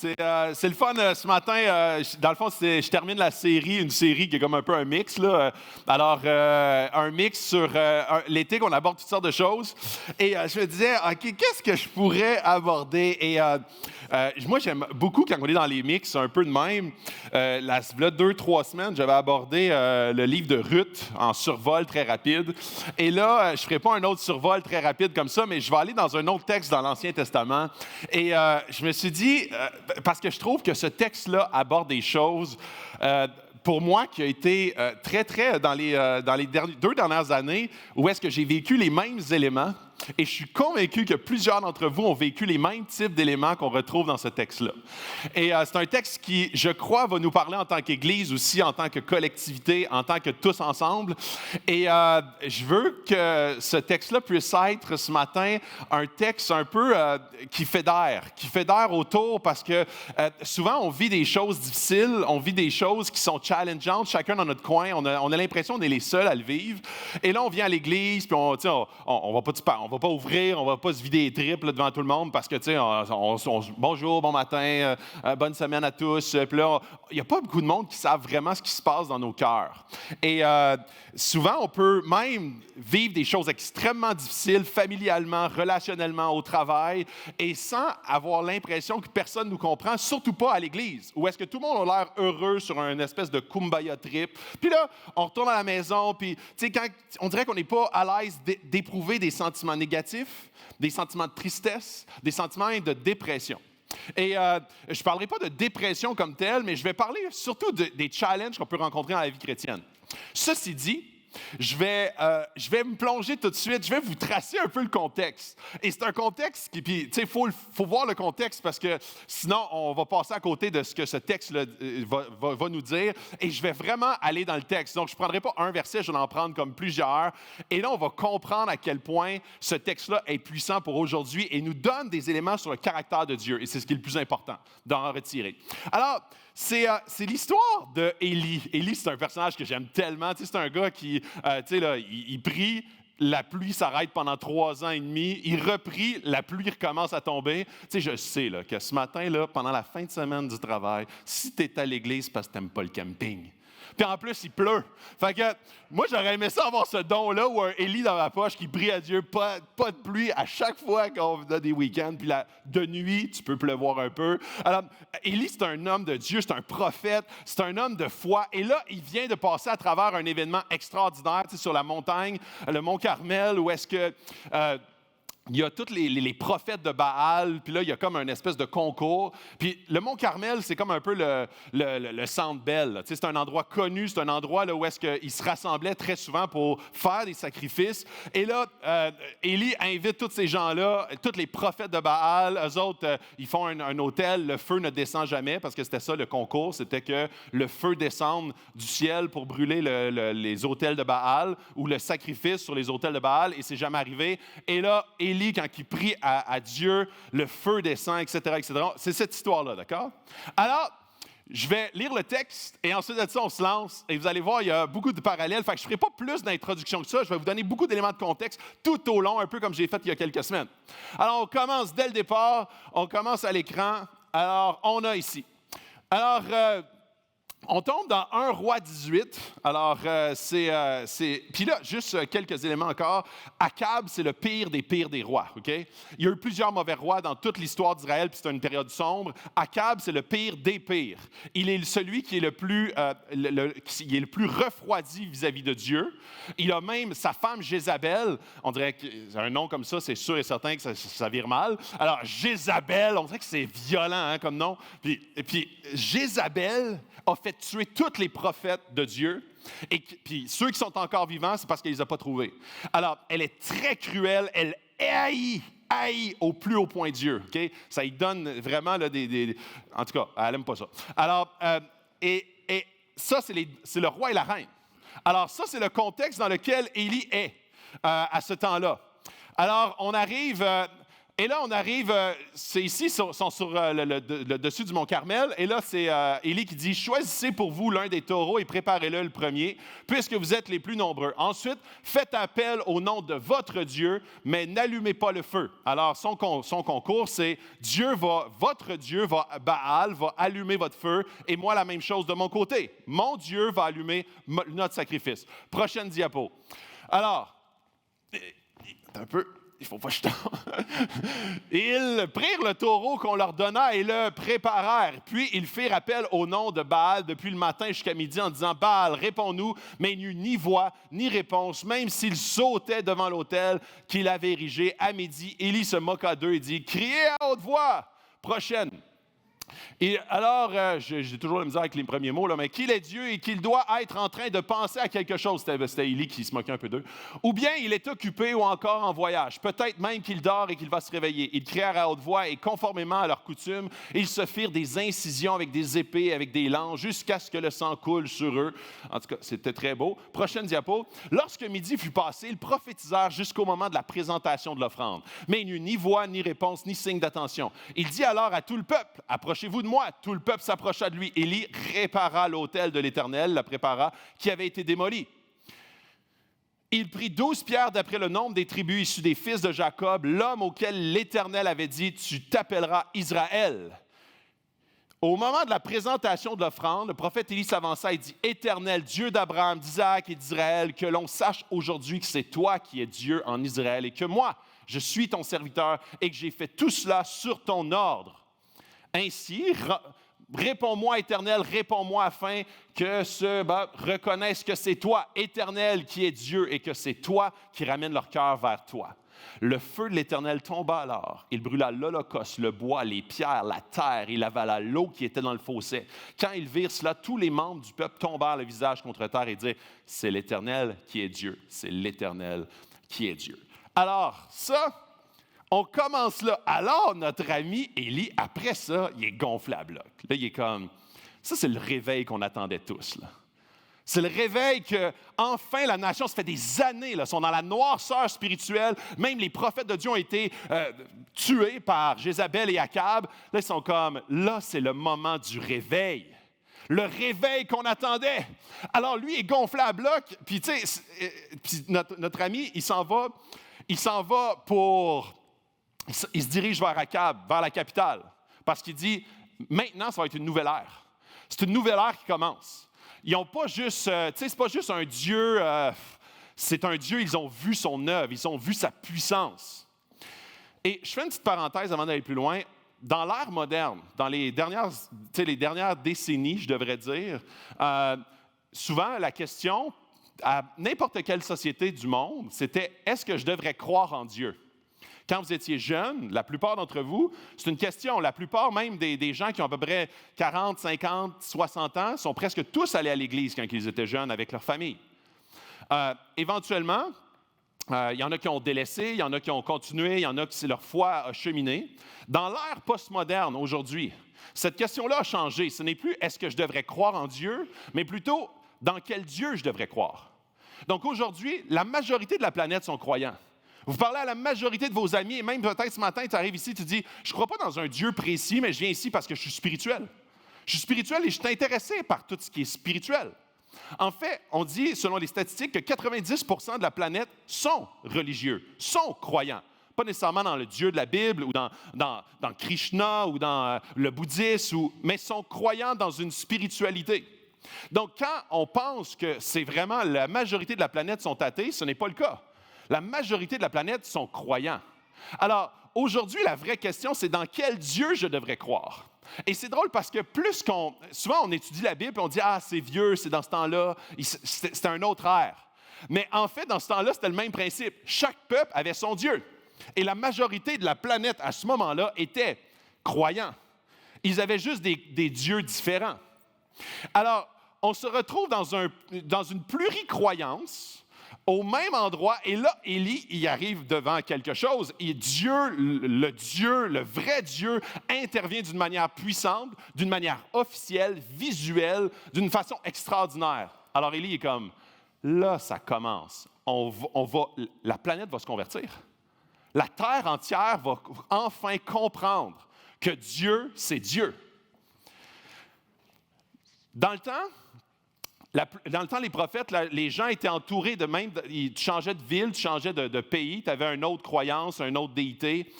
C'est le fun ce matin. Dans le fond, je termine une série qui est comme un peu un mix, là. Alors, un mix sur l'éthique, on aborde toutes sortes de choses. Et je me disais, OK, qu'est-ce que je pourrais aborder? Et moi, j'aime beaucoup quand on est dans les mix, un peu de même. Là, 2-3 semaines, j'avais abordé le livre de Ruth en survol très rapide. Et là, je ne ferai pas un autre survol très rapide comme ça, mais je vais aller dans un autre texte dans l'Ancien Testament. Et je me suis dit, parce que je trouve que ce texte-là aborde des choses, pour moi, qui a été très dans les 2 dernières années, où est-ce que j'ai vécu les mêmes éléments. Et je suis convaincu que plusieurs d'entre vous ont vécu les mêmes types d'éléments qu'on retrouve dans ce texte-là. Et c'est un texte qui, je crois, va nous parler en tant qu'Église aussi, en tant que collectivité, en tant que tous ensemble. Et je veux que ce texte-là puisse être, ce matin, un texte un peu qui fédère autour, parce que souvent, on vit des choses difficiles, on vit des choses qui sont challengeantes, chacun dans notre coin. On a l'impression qu'on est les seuls à le vivre. Et là, on vient à l'Église, puis on va pas ouvrir, on va pas se vider les tripes là, devant tout le monde parce que, tu sais, bonjour, bon matin, bonne semaine à tous. Puis là, il n'y a pas beaucoup de monde qui savent vraiment ce qui se passe dans nos cœurs. Et souvent, on peut même vivre des choses extrêmement difficiles, familialement, relationnellement, au travail, et sans avoir l'impression que personne ne nous comprend, surtout pas à l'Église, où est-ce que tout le monde a l'air heureux sur une espèce de kumbaya trip. Puis là, on retourne à la maison, puis, tu sais, quand on dirait qu'on n'est pas à l'aise d'éprouver des sentiments négatifs, des sentiments de tristesse, des sentiments de dépression. Et je ne parlerai pas de dépression comme telle, mais je vais parler surtout des challenges qu'on peut rencontrer dans la vie chrétienne. Ceci dit, je vais me plonger tout de suite, je vais vous tracer un peu le contexte. Et c'est un contexte qui, puis, tu sais, faut voir le contexte parce que sinon, on va passer à côté de ce que ce texte va nous dire. Et je vais vraiment aller dans le texte. Donc, je ne prendrai pas un verset, je vais en prendre comme plusieurs. Et là, on va comprendre à quel point ce texte-là est puissant pour aujourd'hui et nous donne des éléments sur le caractère de Dieu. Et c'est ce qui est le plus important d'en retirer. Alors, c'est l'histoire d'Élie. Élie, c'est un personnage que j'aime tellement. Tu sais, c'est un gars qui, tu sais, là, il prie, la pluie s'arrête pendant 3 ans et demi. Il reprie, la pluie recommence à tomber. Tu sais, je sais là, que ce matin, là, pendant la fin de semaine du travail, si tu es à l'église, c'est parce que tu n'aimes pas le camping. Puis en plus, il pleut. Fait que moi, j'aurais aimé ça avoir ce don-là ou un Élie dans ma poche qui prie à Dieu, pas de pluie à chaque fois qu'on a des week-ends. Puis de nuit, tu peux pleuvoir un peu. Alors, Élie, c'est un homme de Dieu, c'est un prophète, c'est un homme de foi. Et là, il vient de passer à travers un événement extraordinaire, tu sais, sur la montagne, le mont Carmel, où est-ce que... il y a tous les prophètes de Baal, puis là, il y a comme une espèce de concours. Puis le Mont Carmel, c'est comme un peu le Centre Bell. Tu sais, c'est un endroit connu, c'est un endroit là, où est-ce qu'ils se rassemblaient très souvent pour faire des sacrifices. Et là, Élie invite tous ces gens-là, tous les prophètes de Baal. Eux autres, ils font un autel, le feu ne descend jamais, parce que c'était ça le concours, c'était que le feu descende du ciel pour brûler les autels de Baal, ou le sacrifice sur les autels de Baal, et c'est jamais arrivé. Et là, Élie, quand il prie à Dieu, le feu descend, etc., etc. C'est cette histoire-là, d'accord? Alors, je vais lire le texte et ensuite de ça, on se lance. Et vous allez voir, il y a beaucoup de parallèles. Fait que je ne ferai pas plus d'introduction que ça. Je vais vous donner beaucoup d'éléments de contexte tout au long, un peu comme j'ai fait il y a quelques semaines. Alors, on commence dès le départ. On commence à l'écran. Alors, on a ici. Alors, on tombe dans 1 Roi 18. Alors, Puis là, juste quelques éléments encore. Akab, c'est le pire des rois, OK? Il y a eu plusieurs mauvais rois dans toute l'histoire d'Israël, puis c'est une période sombre. Akab, c'est le pire des pires. Il est celui qui est le plus refroidi vis-à-vis de Dieu. Il a même sa femme Jézabel. On dirait qu'un nom comme ça, c'est sûr et certain que ça vire mal. Alors, Jézabel, on dirait que c'est violent hein, comme nom. Puis Jézabel a fait tuer tous les prophètes de Dieu. Et puis ceux qui sont encore vivants, c'est parce qu'elle ne les a pas trouvés. Alors, elle est très cruelle, elle haït au plus haut point Dieu. Okay? Ça lui donne vraiment là, En tout cas, elle n'aime pas ça. Alors, et ça, c'est le roi et la reine. Alors, ça, c'est le contexte dans lequel Élie est à ce temps-là. Alors, on arrive... Et là, on arrive, c'est ici, ils sont sur le dessus du mont Carmel. Et là, c'est Élie qui dit, choisissez pour vous l'un des taureaux et préparez-le le premier, puisque vous êtes les plus nombreux. Ensuite, faites appel au nom de votre Dieu, mais n'allumez pas le feu. Alors, son concours, c'est votre Dieu, Baal, va allumer votre feu, et moi, la même chose de mon côté. Mon Dieu va allumer notre sacrifice. Prochaine diapo. Alors, un peu... Il ne faut pas que je tombe. Ils prirent le taureau qu'on leur donna et le préparèrent. Puis ils firent appel au nom de Baal depuis le matin jusqu'à midi en disant, Baal, réponds-nous. Mais il n'y eut ni voix, ni réponse, même s'ils sautaient devant l'autel qu'il avait érigé. À midi, Élie se moqua d'eux et dit, criez à haute voix. Prochaine. Et alors, j'ai toujours la misère avec les premiers mots, là, mais qu'il est Dieu et qu'il doit être en train de penser à quelque chose. C'était Élie qui se moquait un peu d'eux. Ou bien il est occupé ou encore en voyage. Peut-être même qu'il dort et qu'il va se réveiller. Ils crièrent à haute voix et conformément à leur coutume, ils se firent des incisions avec des épées, avec des lances, jusqu'à ce que le sang coule sur eux. En tout cas, c'était très beau. Prochaine diapo. Lorsque midi fut passé, ils prophétisèrent jusqu'au moment de la présentation de l'offrande. Mais il n'y eut ni voix, ni réponse, ni signe d'attention. Il dit alors à tout le peuple, approchez-vous de moi. Tout le peuple s'approcha de lui. Élie répara l'autel de l'Éternel, le prépara, qui avait été démoli. Il prit 12 pierres d'après le nombre des tribus issues des fils de Jacob, l'homme auquel l'Éternel avait dit, tu t'appelleras Israël. Au moment de la présentation de l'offrande, le prophète Élie s'avança et dit, Éternel, Dieu d'Abraham, d'Isaac et d'Israël, que l'on sache aujourd'hui que c'est toi qui es Dieu en Israël et que moi, je suis ton serviteur et que j'ai fait tout cela sur ton ordre. Ainsi, réponds-moi, Éternel, réponds-moi afin que ceux reconnaissent que c'est toi, Éternel, qui est Dieu et que c'est toi qui ramène leur cœur vers toi. Le feu de l'Éternel tomba alors. Il brûla l'holocauste, le bois, les pierres, la terre. Il avala l'eau qui était dans le fossé. Quand ils virent cela, tous les membres du peuple tombèrent le visage contre terre et dirent, c'est l'Éternel qui est Dieu. C'est l'Éternel qui est Dieu. Alors, ça... On commence là. Alors, notre ami Élie, après ça, il est gonflé à bloc. Là, il est comme... Ça, c'est le réveil qu'on attendait tous, là. C'est le réveil que, enfin, la nation, ça fait des années, là, sont dans la noirceur spirituelle. Même les prophètes de Dieu ont été tués par Jézabel et Akab. Là, ils sont comme... Là, c'est le moment du réveil. Le réveil qu'on attendait. Alors, lui, il est gonflé à bloc. Puis, tu sais, notre ami, il s'en va pour... Il se dirige vers Akab, vers la capitale, parce qu'il dit, maintenant, ça va être une nouvelle ère. C'est une nouvelle ère qui commence. Ils n'ont pas juste, tu sais, c'est pas juste un Dieu, c'est un Dieu, ils ont vu son œuvre, ils ont vu sa puissance. Et je fais une petite parenthèse avant d'aller plus loin. Dans l'ère moderne, dans les dernières décennies, je devrais dire, souvent la question, à n'importe quelle société du monde, c'était, est-ce que je devrais croire en Dieu? Quand vous étiez jeune, la plupart d'entre vous, c'est une question. La plupart même des gens qui ont à peu près 40, 50, 60 ans sont presque tous allés à l'église quand ils étaient jeunes avec leur famille. Éventuellement, il y en a qui ont délaissé, il y en a qui ont continué, il y en a qui leur foi a cheminé. Dans l'ère postmoderne aujourd'hui, cette question-là a changé. Ce n'est plus « est-ce que je devrais croire en Dieu ?» mais plutôt « dans quel Dieu je devrais croire ?» Donc aujourd'hui, la majorité de la planète sont croyants. Vous parlez à la majorité de vos amis, et même peut-être ce matin, tu arrives ici, tu dis, je ne crois pas dans un Dieu précis, mais je viens ici parce que je suis spirituel. Je suis spirituel et je suis intéressé par tout ce qui est spirituel. En fait, on dit, selon les statistiques, que 90% de la planète sont religieux, sont croyants. Pas nécessairement dans le Dieu de la Bible ou dans Krishna ou dans le bouddhisme, mais sont croyants dans une spiritualité. Donc, quand on pense que c'est vraiment la majorité de la planète sont athées, ce n'est pas le cas. La majorité de la planète sont croyants. Alors, aujourd'hui, la vraie question, c'est dans quel Dieu je devrais croire? Et c'est drôle parce que souvent on étudie la Bible et on dit « Ah, c'est vieux, c'est dans ce temps-là, c'était un autre ère. » Mais en fait, dans ce temps-là, c'était le même principe. Chaque peuple avait son Dieu. Et la majorité de la planète, à ce moment-là, était croyants. Ils avaient juste des dieux différents. Alors, on se retrouve dans une pluricroyance au même endroit, et là, Élie, il arrive devant quelque chose, et Dieu, le vrai Dieu, intervient d'une manière puissante, d'une manière officielle, visuelle, d'une façon extraordinaire. Alors Élie est comme, là, ça commence. La planète va se convertir. La terre entière va enfin comprendre que Dieu, c'est Dieu. Dans le temps, les prophètes, les gens étaient entourés de même, ils changeaient de ville, tu changeais de pays, tu avais une autre croyance, une autre déité.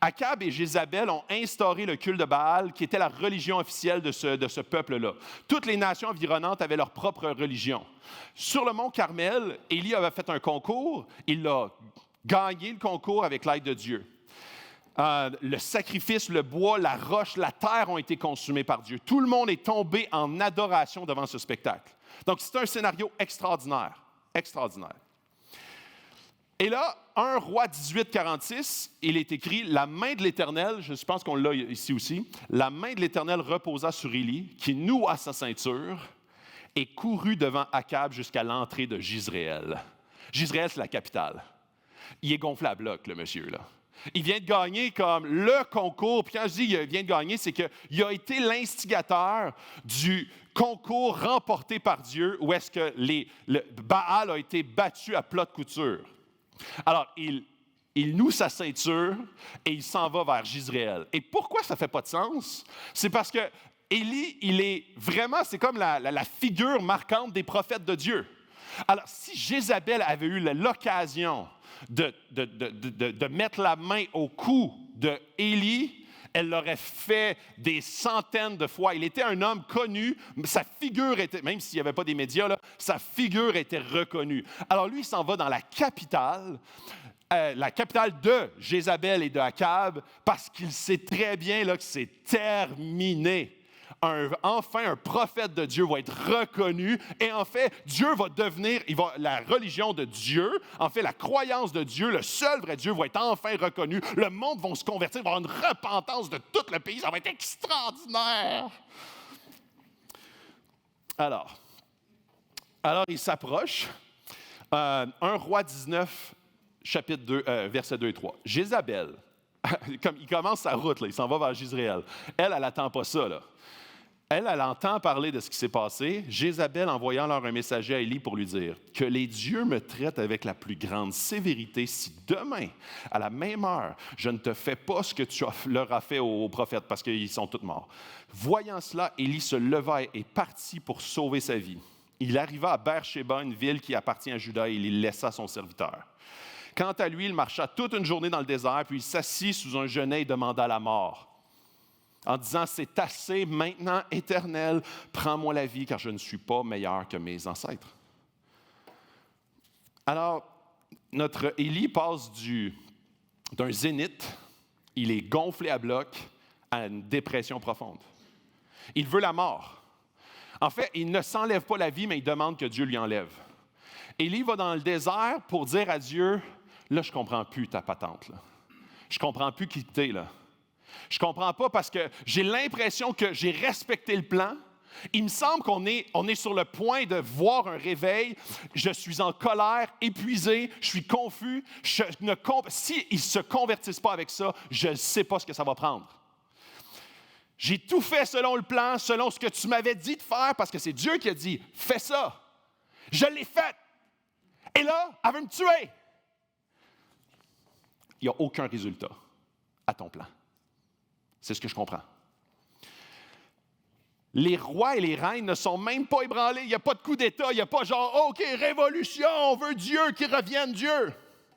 Akab et Jézabel ont instauré le culte de Baal, qui était la religion officielle de ce peuple-là. Toutes les nations environnantes avaient leur propre religion. Sur le mont Carmel, Élie avait fait un concours, il a gagné le concours avec l'aide de Dieu. Le sacrifice, le bois, la roche, la terre ont été consumés par Dieu. Tout le monde est tombé en adoration devant ce spectacle. Donc, c'est un scénario extraordinaire, extraordinaire. Et là, 1 Roi 18:46, il est écrit « La main de l'Éternel », je pense qu'on l'a ici aussi, « La main de l'Éternel reposa sur Élie, qui noua sa ceinture et courut devant Akab jusqu'à l'entrée de Jizréel. » Jizréel, c'est la capitale. Il est gonflé à bloc, le monsieur, là. Il vient de gagner comme le concours. Puis quand je dis qu'il vient de gagner, c'est qu'il a été l'instigateur du concours remporté par Dieu où est-ce que le Baal a été battu à plat de couture. Alors, il noue sa ceinture et il s'en va vers Jizréel. Et pourquoi ça ne fait pas de sens? C'est parce que Élie, c'est comme la figure marquante des prophètes de Dieu. Alors, si Jézabel avait eu l'occasion de mettre la main au cou d'Élie, elle l'aurait fait des centaines de fois. Il était un homme connu, sa figure était, même s'il n'y avait pas des médias, là, sa figure était reconnue. Alors lui, il s'en va dans la capitale de Jézabel et de Akab, parce qu'il sait très bien là, que c'est terminé. Enfin, un prophète de Dieu va être reconnu et en fait, Dieu va devenir, la religion de Dieu, en fait, la croyance de Dieu, le seul vrai Dieu va être enfin reconnu. Le monde va se convertir, il va y avoir une repentance de tout le pays, ça va être extraordinaire. Alors il s'approche. 1 Roi 19, chapitre 2, versets 2 et 3. Jézabel, comme il commence sa route, là, il s'en va vers Jizréel. Elle n'attend pas ça, là. Elle entend parler de ce qui s'est passé. Jézabel envoyant alors un messager à Élie pour lui dire « Que les dieux me traitent avec la plus grande sévérité si demain, à la même heure, je ne te fais pas ce que tu leur as fait aux prophètes, parce qu'ils sont tous morts. » Voyant cela, Élie se leva et partit pour sauver sa vie. Il arriva à Beersheba, une ville qui appartient à Juda, et il y laissa son serviteur. Quant à lui, il marcha toute une journée dans le désert, puis il s'assit sous un genêt et demanda la mort, en disant « C'est assez, maintenant, Éternel, prends-moi la vie, car je ne suis pas meilleur que mes ancêtres. » Alors, notre Élie passe d'un zénith, il est gonflé à bloc, à une dépression profonde. Il veut la mort. En fait, il ne s'enlève pas la vie, mais il demande que Dieu lui enlève. Élie va dans le désert pour dire à Dieu « Là, je ne comprends plus ta patente. Là. Je ne comprends plus qui t'es, là. Je ne comprends pas parce que j'ai l'impression que j'ai respecté le plan. Il me semble qu'on est sur le point de voir un réveil. Je suis en colère, épuisé, je suis confus. S'ils ne se convertissent pas avec ça, je ne sais pas ce que ça va prendre. J'ai tout fait selon le plan, selon ce que tu m'avais dit de faire, parce que c'est Dieu qui a dit « Fais ça ». Je l'ai fait. Et là, elle veut me tuer. Il n'y a aucun résultat à ton plan. C'est ce que je comprends. Les rois et les reines ne sont même pas ébranlés. Il n'y a pas de coup d'État. Il n'y a pas genre, OK, révolution, on veut Dieu, qui revienne Dieu.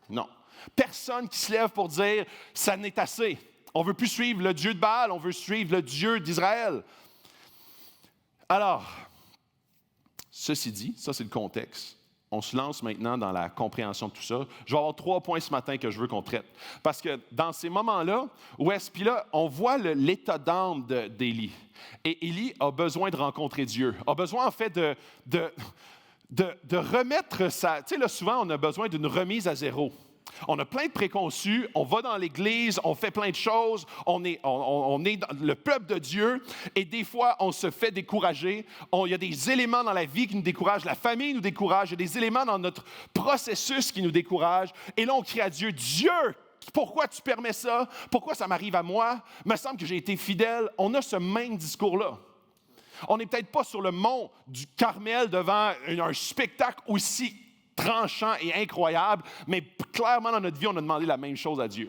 Non. Personne qui se lève pour dire, ça n'est assez. On ne veut plus suivre le Dieu de Baal, on veut suivre le Dieu d'Israël. Alors, ceci dit, ça c'est le contexte. On se lance maintenant dans la compréhension de tout ça. Je vais avoir 3 points ce matin que je veux qu'on traite. Parce que dans ces moments-là, puis là, on voit l'état d'âme d'Élie. Et Élie a besoin de rencontrer Dieu. A besoin, en fait, de remettre sa... Tu sais, là, souvent, on a besoin d'une remise à zéro. On a plein de préconçus, on va dans l'Église, on fait plein de choses, on est dans le peuple de Dieu et des fois, on se fait décourager. Il y a des éléments dans la vie qui nous découragent, la famille nous décourage, il y a des éléments dans notre processus qui nous découragent. Et là, on crie à Dieu, « Dieu, pourquoi tu permets ça? Pourquoi ça m'arrive à moi? Il me semble que j'ai été fidèle. » On a ce même discours-là. On n'est peut-être pas sur le mont du Carmel devant un spectacle aussi tranchant et incroyable, mais clairement dans notre vie, on a demandé la même chose à Dieu.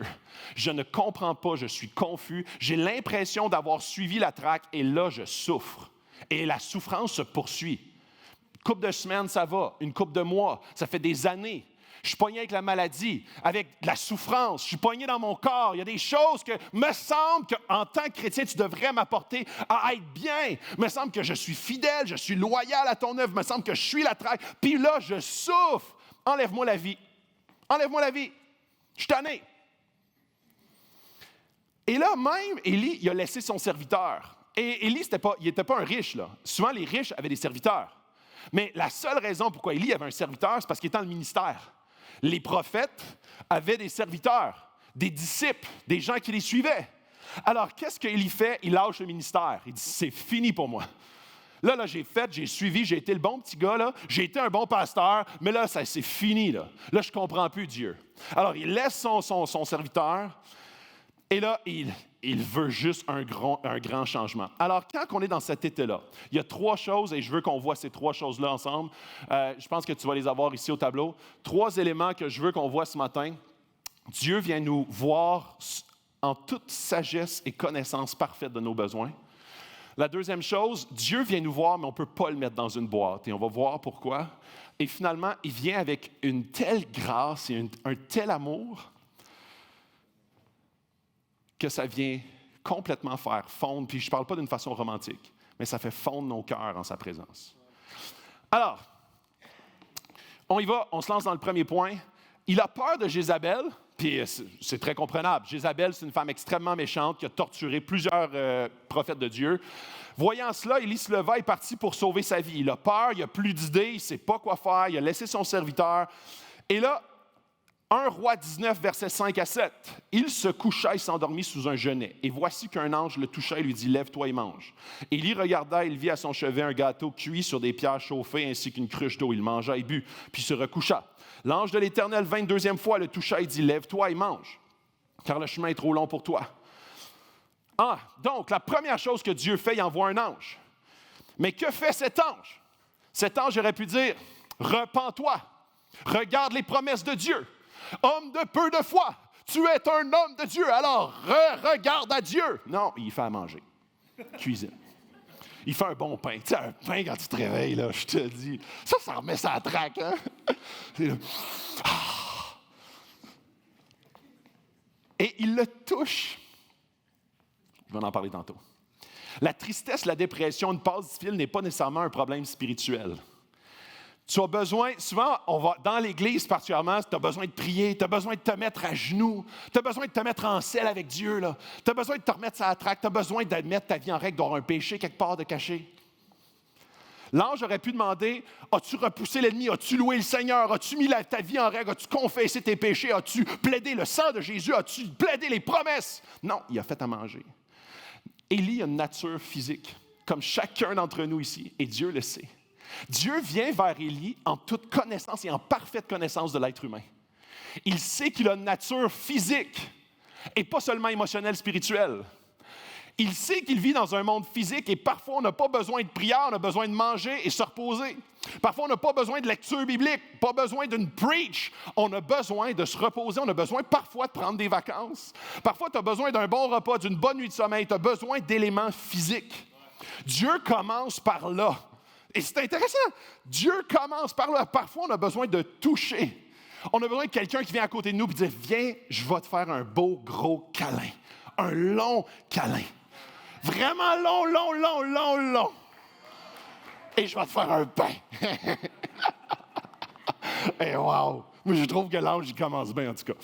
Je ne comprends pas, je suis confus, j'ai l'impression d'avoir suivi la traque et là, je souffre. Et la souffrance se poursuit. Une couple de semaines, ça va. Une couple de mois, ça fait des années. Je suis pogné avec la maladie, avec de la souffrance. Je suis pogné dans mon corps. Il y a des choses que me semble qu'en tant que chrétien, tu devrais m'apporter à être bien. Il me semble que je suis fidèle, je suis loyal à ton œuvre. Il me semble que je suis la traque. Puis là, je souffre. Enlève-moi la vie. Enlève-moi la vie. Je suis tanné. Et là, même, Élie, il a laissé son serviteur. Et Élie, il n'était pas un riche, là. Souvent, les riches avaient des serviteurs. Mais la seule raison pourquoi Élie avait un serviteur, c'est parce qu'il était dans le ministère. Les prophètes avaient des serviteurs, des disciples, des gens qui les suivaient. Alors, qu'est-ce qu'Élie fait? Il lâche le ministère. Il dit, c'est fini pour moi. Là, j'ai suivi, j'ai été le bon petit gars, là. J'ai été un bon pasteur, mais là, c'est fini. Là, je ne comprends plus Dieu. Alors, il laisse son serviteur, et là, il veut juste un grand changement. Alors, quand on est dans cet état-là, il y a 3 choses, et je veux qu'on voit ces 3 choses-là ensemble. Je pense que tu vas les avoir ici au tableau. 3 éléments que je veux qu'on voit ce matin. Dieu vient nous voir en toute sagesse et connaissance parfaite de nos besoins. La deuxième chose, Dieu vient nous voir, mais on ne peut pas le mettre dans une boîte. Et on va voir pourquoi. Et finalement, il vient avec une telle grâce et un tel amour que ça vient complètement faire fondre, puis je ne parle pas d'une façon romantique, mais ça fait fondre nos cœurs en sa présence. Alors, on y va, on se lance dans le premier point. Il a peur de Jézabel, puis c'est très comprenable. Jézabel, c'est une femme extrêmement méchante qui a torturé plusieurs prophètes de Dieu. Voyant cela, Élie se leva et partit pour sauver sa vie. Il a peur, il n'a plus d'idées, il ne sait pas quoi faire, il a laissé son serviteur. Et là, 1 Roi 19, versets 5 à 7. Il se coucha et s'endormit sous un genêt. Et voici qu'un ange le toucha et lui dit, « Lève-toi et mange. » Élie regarda et il vit à son chevet un gâteau cuit sur des pierres chauffées ainsi qu'une cruche d'eau. Il mangea et but, puis se recoucha. L'ange de l'Éternel, 22e fois, le toucha et dit, « Lève-toi et mange, car le chemin est trop long pour toi. » Donc, la première chose que Dieu fait, il envoie un ange. Mais que fait cet ange? Cet ange aurait pu dire, « Repens-toi, regarde les promesses de Dieu. Homme de peu de foi, tu es un homme de Dieu, alors regarde à Dieu. » Non, il fait à manger. Cuisine. Il fait un bon pain. Tu sais, un pain quand tu te réveilles, là, je te dis, ça remet ça à traque, hein? Et il le touche. Je vais en parler tantôt. La tristesse, la dépression, une passe difficile n'est pas nécessairement un problème spirituel. Tu as besoin, souvent, dans l'Église particulièrement, tu as besoin de prier, tu as besoin de te mettre à genoux, tu as besoin de te mettre en selle avec Dieu, tu as besoin de te remettre sur la traque, tu as besoin de mettre ta vie en règle, d'avoir un péché quelque part de caché. L'ange aurait pu demander, as-tu repoussé l'ennemi, as-tu loué le Seigneur, as-tu mis ta vie en règle, as-tu confessé tes péchés, as-tu plaidé le sang de Jésus, as-tu plaidé les promesses? Non, il a fait à manger. Élie a une nature physique, comme chacun d'entre nous ici, et Dieu le sait. Dieu vient vers Élie en toute connaissance et en parfaite connaissance de l'être humain. Il sait qu'il a une nature physique et pas seulement émotionnelle, spirituelle. Il sait qu'il vit dans un monde physique et parfois on n'a pas besoin de prière, on a besoin de manger et se reposer. Parfois on n'a pas besoin de lecture biblique, pas besoin d'une preach. On a besoin de se reposer, on a besoin parfois de prendre des vacances. Parfois tu as besoin d'un bon repas, d'une bonne nuit de sommeil, tu as besoin d'éléments physiques. Dieu commence par là. Et c'est intéressant. Dieu commence par là. Parfois, on a besoin de toucher. On a besoin de quelqu'un qui vient à côté de nous et dit, viens, je vais te faire un beau, gros câlin. Un long câlin. Vraiment long. Et je vais te faire un pain. Et wow! Moi, je trouve que l'ange, il commence bien, en tout cas.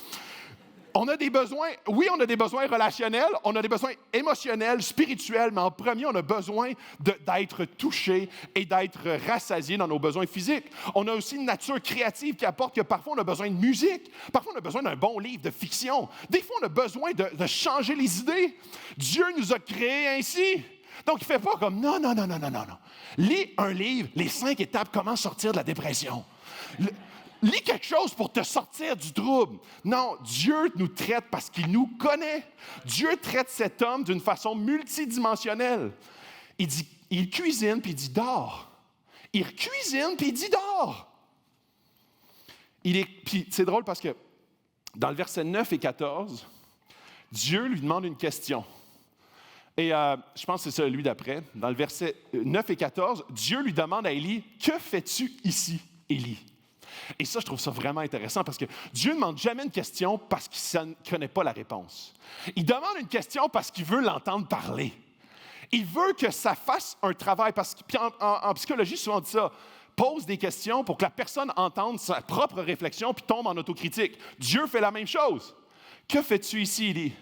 On a des besoins, oui, on a des besoins relationnels, on a des besoins émotionnels, spirituels, mais en premier, on a besoin d'être touché et d'être rassasié dans nos besoins physiques. On a aussi une nature créative qui apporte que parfois, on a besoin de musique, parfois, on a besoin d'un bon livre de fiction. Des fois, on a besoin de changer les idées. Dieu nous a créés ainsi. Donc, il ne fait pas comme non. Lis un livre, les 5 étapes, comment sortir de la dépression. Lis quelque chose pour te sortir du trouble. Non, Dieu nous traite parce qu'il nous connaît. Dieu traite cet homme d'une façon multidimensionnelle. Il cuisine, puis il dit « dors ». Il cuisine, puis il dit « dors ». Puis c'est drôle parce que dans le verset 9 et 14, Dieu lui demande une question. Et je pense que c'est celui d'après. Dans le verset 9 et 14, Dieu lui demande à Élie, « Que fais-tu ici, Élie? » Et ça, je trouve ça vraiment intéressant parce que Dieu ne demande jamais une question parce qu'il ne connaît pas la réponse. Il demande une question parce qu'il veut l'entendre parler. Il veut que ça fasse un travail. Puis en psychologie, souvent on dit ça, pose des questions pour que la personne entende sa propre réflexion puis tombe en autocritique. Dieu fait la même chose. « Que fais-tu ici, Élie? »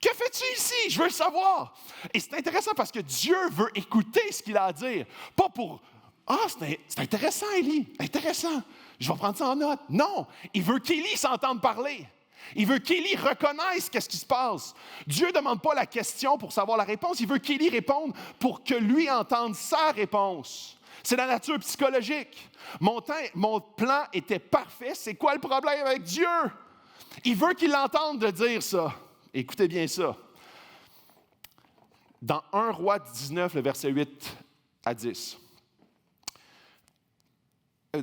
Que fais-tu ici? Je veux le savoir. Et c'est intéressant parce que Dieu veut écouter ce qu'il a à dire. Pas pour « Ah, c'est intéressant, Élie, intéressant. Je vais prendre ça en note. » Non, il veut qu'Élie s'entende parler. Il veut qu'Élie reconnaisse qu'est-ce qui se passe. Dieu ne demande pas la question pour savoir la réponse. Il veut qu'Élie réponde pour que lui entende sa réponse. C'est la nature psychologique. Mon plan était parfait. C'est quoi le problème avec Dieu? Il veut qu'il l'entende de dire ça. Écoutez bien ça. Dans 1 Roi 19, le verset 8 à 10.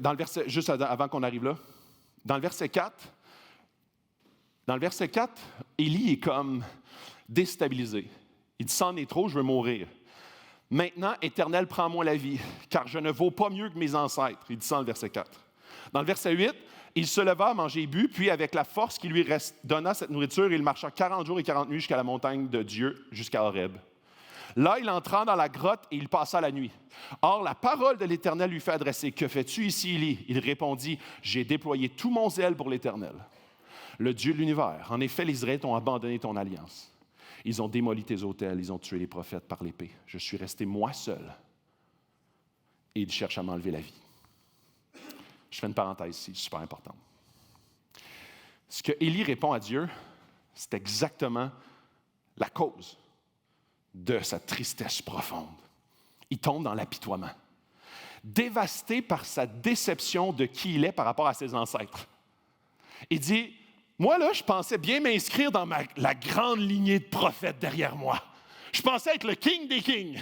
Dans le verset, juste avant qu'on arrive là. Dans le verset 4, Élie est comme déstabilisé. Il dit, c'en est trop, je veux mourir. Maintenant, Éternel, prends-moi la vie, car je ne vaux pas mieux que mes ancêtres. Il dit ça dans le verset 4. Dans le verset 8, il se leva à manger et but, puis avec la force qui lui donna cette nourriture, il marcha 40 jours et 40 nuits jusqu'à la montagne de Dieu, jusqu'à Horeb. Là, il entra dans la grotte et il passa la nuit. Or, la parole de l'Éternel lui fait adresser, « Que fais-tu ici, Élie? » Il répondit, « J'ai déployé tout mon zèle pour l'Éternel, le Dieu de l'univers. En effet, les Israélites ont abandonné ton alliance. Ils ont démoli tes autels, ils ont tué les prophètes par l'épée. Je suis resté moi seul et ils cherchent à m'enlever la vie. » Je fais une parenthèse ici, super importante. Ce que Élie répond à Dieu, c'est exactement la cause de sa tristesse profonde. Il tombe dans l'apitoiement, dévasté par sa déception de qui il est par rapport à ses ancêtres. Il dit, moi là, je pensais bien m'inscrire dans la grande lignée de prophètes derrière moi. Je pensais être le king des kings.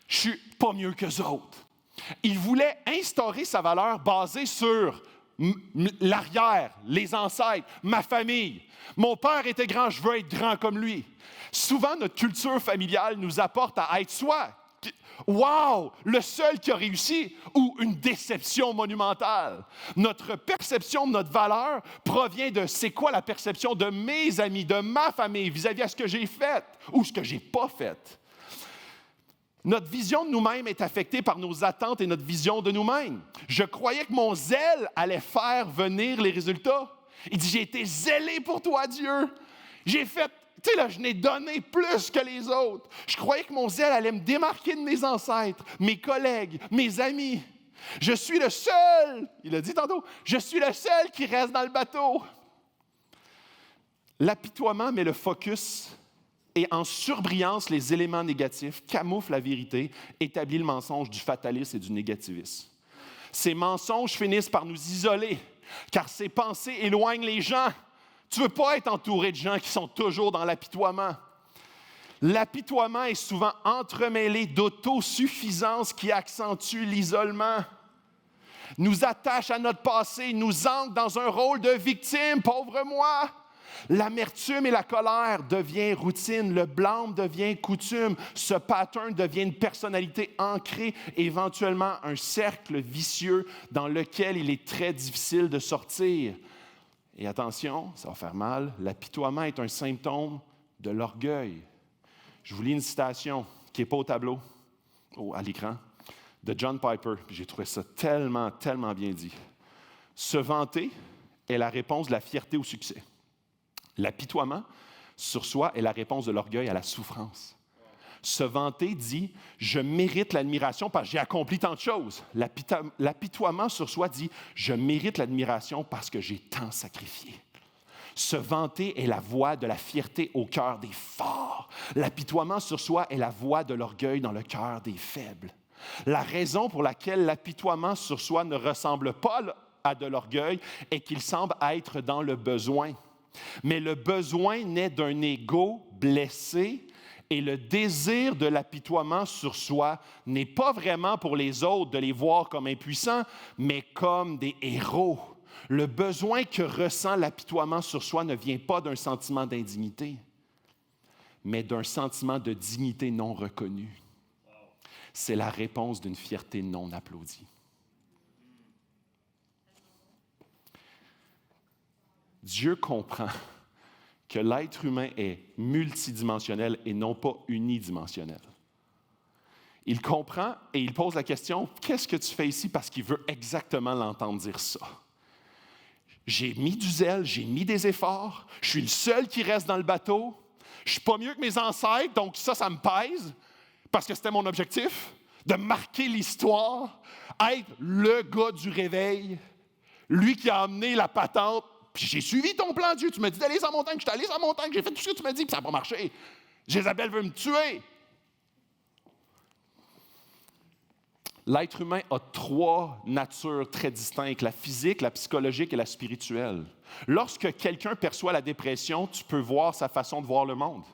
Je suis pas mieux qu'eux autres. Il voulait instaurer sa valeur basée sur l'arrière, les ancêtres, ma famille. Mon père était grand, je veux être grand comme lui. Souvent, notre culture familiale nous apporte à être soit « Wow, le seul qui a réussi » ou une déception monumentale. Notre perception de notre valeur provient de c'est quoi la perception de mes amis, de ma famille vis-à-vis de ce que j'ai fait ou ce que j'ai pas fait. Notre vision de nous-mêmes est affectée par nos attentes et notre vision de nous-mêmes. Je croyais que mon zèle allait faire venir les résultats. Il dit, j'ai été zélé pour toi, Dieu. J'ai fait, tu sais là, je n'ai donné plus que les autres. Je croyais que mon zèle allait me démarquer de mes ancêtres, mes collègues, mes amis. Je suis le seul, il a dit tantôt, je suis le seul qui reste dans le bateau. L'apitoiement met le focus et en surbrillance les éléments négatifs, camoufle la vérité, établit le mensonge du fatalisme et du négativisme. Ces mensonges finissent par nous isoler, car ces pensées éloignent les gens. Tu ne veux pas être entouré de gens qui sont toujours dans l'apitoiement. L'apitoiement est souvent entremêlé d'autosuffisance qui accentue l'isolement. Nous attache à notre passé, nous ancre dans un rôle de victime, pauvre moi. L'amertume et la colère deviennent routine, le blâme devient coutume, ce pattern devient une personnalité ancrée, éventuellement un cercle vicieux dans lequel il est très difficile de sortir. Et attention, ça va faire mal, l'apitoiement est un symptôme de l'orgueil. Je vous lis une citation qui n'est pas au tableau, à l'écran, de John Piper, puis j'ai trouvé ça tellement, tellement bien dit. Se vanter est la réponse de la fierté au succès. L'apitoiement sur soi est la réponse de l'orgueil à la souffrance. Se vanter dit « je mérite l'admiration parce que j'ai accompli tant de choses ». L'apitoiement sur soi dit « je mérite l'admiration parce que j'ai tant sacrifié ». Se vanter est la voix de la fierté au cœur des forts. L'apitoiement sur soi est la voix de l'orgueil dans le cœur des faibles. La raison pour laquelle l'apitoiement sur soi ne ressemble pas à de l'orgueil est qu'il semble être dans le besoin. Mais le besoin naît d'un ego blessé et le désir de l'apitoiement sur soi n'est pas vraiment pour les autres de les voir comme impuissants, mais comme des héros. Le besoin que ressent l'apitoiement sur soi ne vient pas d'un sentiment d'indignité, mais d'un sentiment de dignité non reconnue. C'est la réponse d'une fierté non applaudie. Dieu comprend que l'être humain est multidimensionnel et non pas unidimensionnel. Il comprend et il pose la question, qu'est-ce que tu fais ici? Parce qu'il veut exactement l'entendre dire ça. J'ai mis du zèle, j'ai mis des efforts, je suis le seul qui reste dans le bateau, je ne suis pas mieux que mes ancêtres, donc ça me pèse, parce que c'était mon objectif, de marquer l'histoire, être le gars du réveil, lui qui a amené la patente, puis j'ai suivi ton plan, Dieu, tu m'as dit d'aller sur la montagne, je suis allé sur la montagne, j'ai fait tout ce que tu m'as dit, puis ça n'a pas marché. Jézabel veut me tuer. L'être humain a 3 natures très distinctes, la physique, la psychologique et la spirituelle. Lorsque quelqu'un perçoit la dépression, tu peux voir sa façon de voir le monde.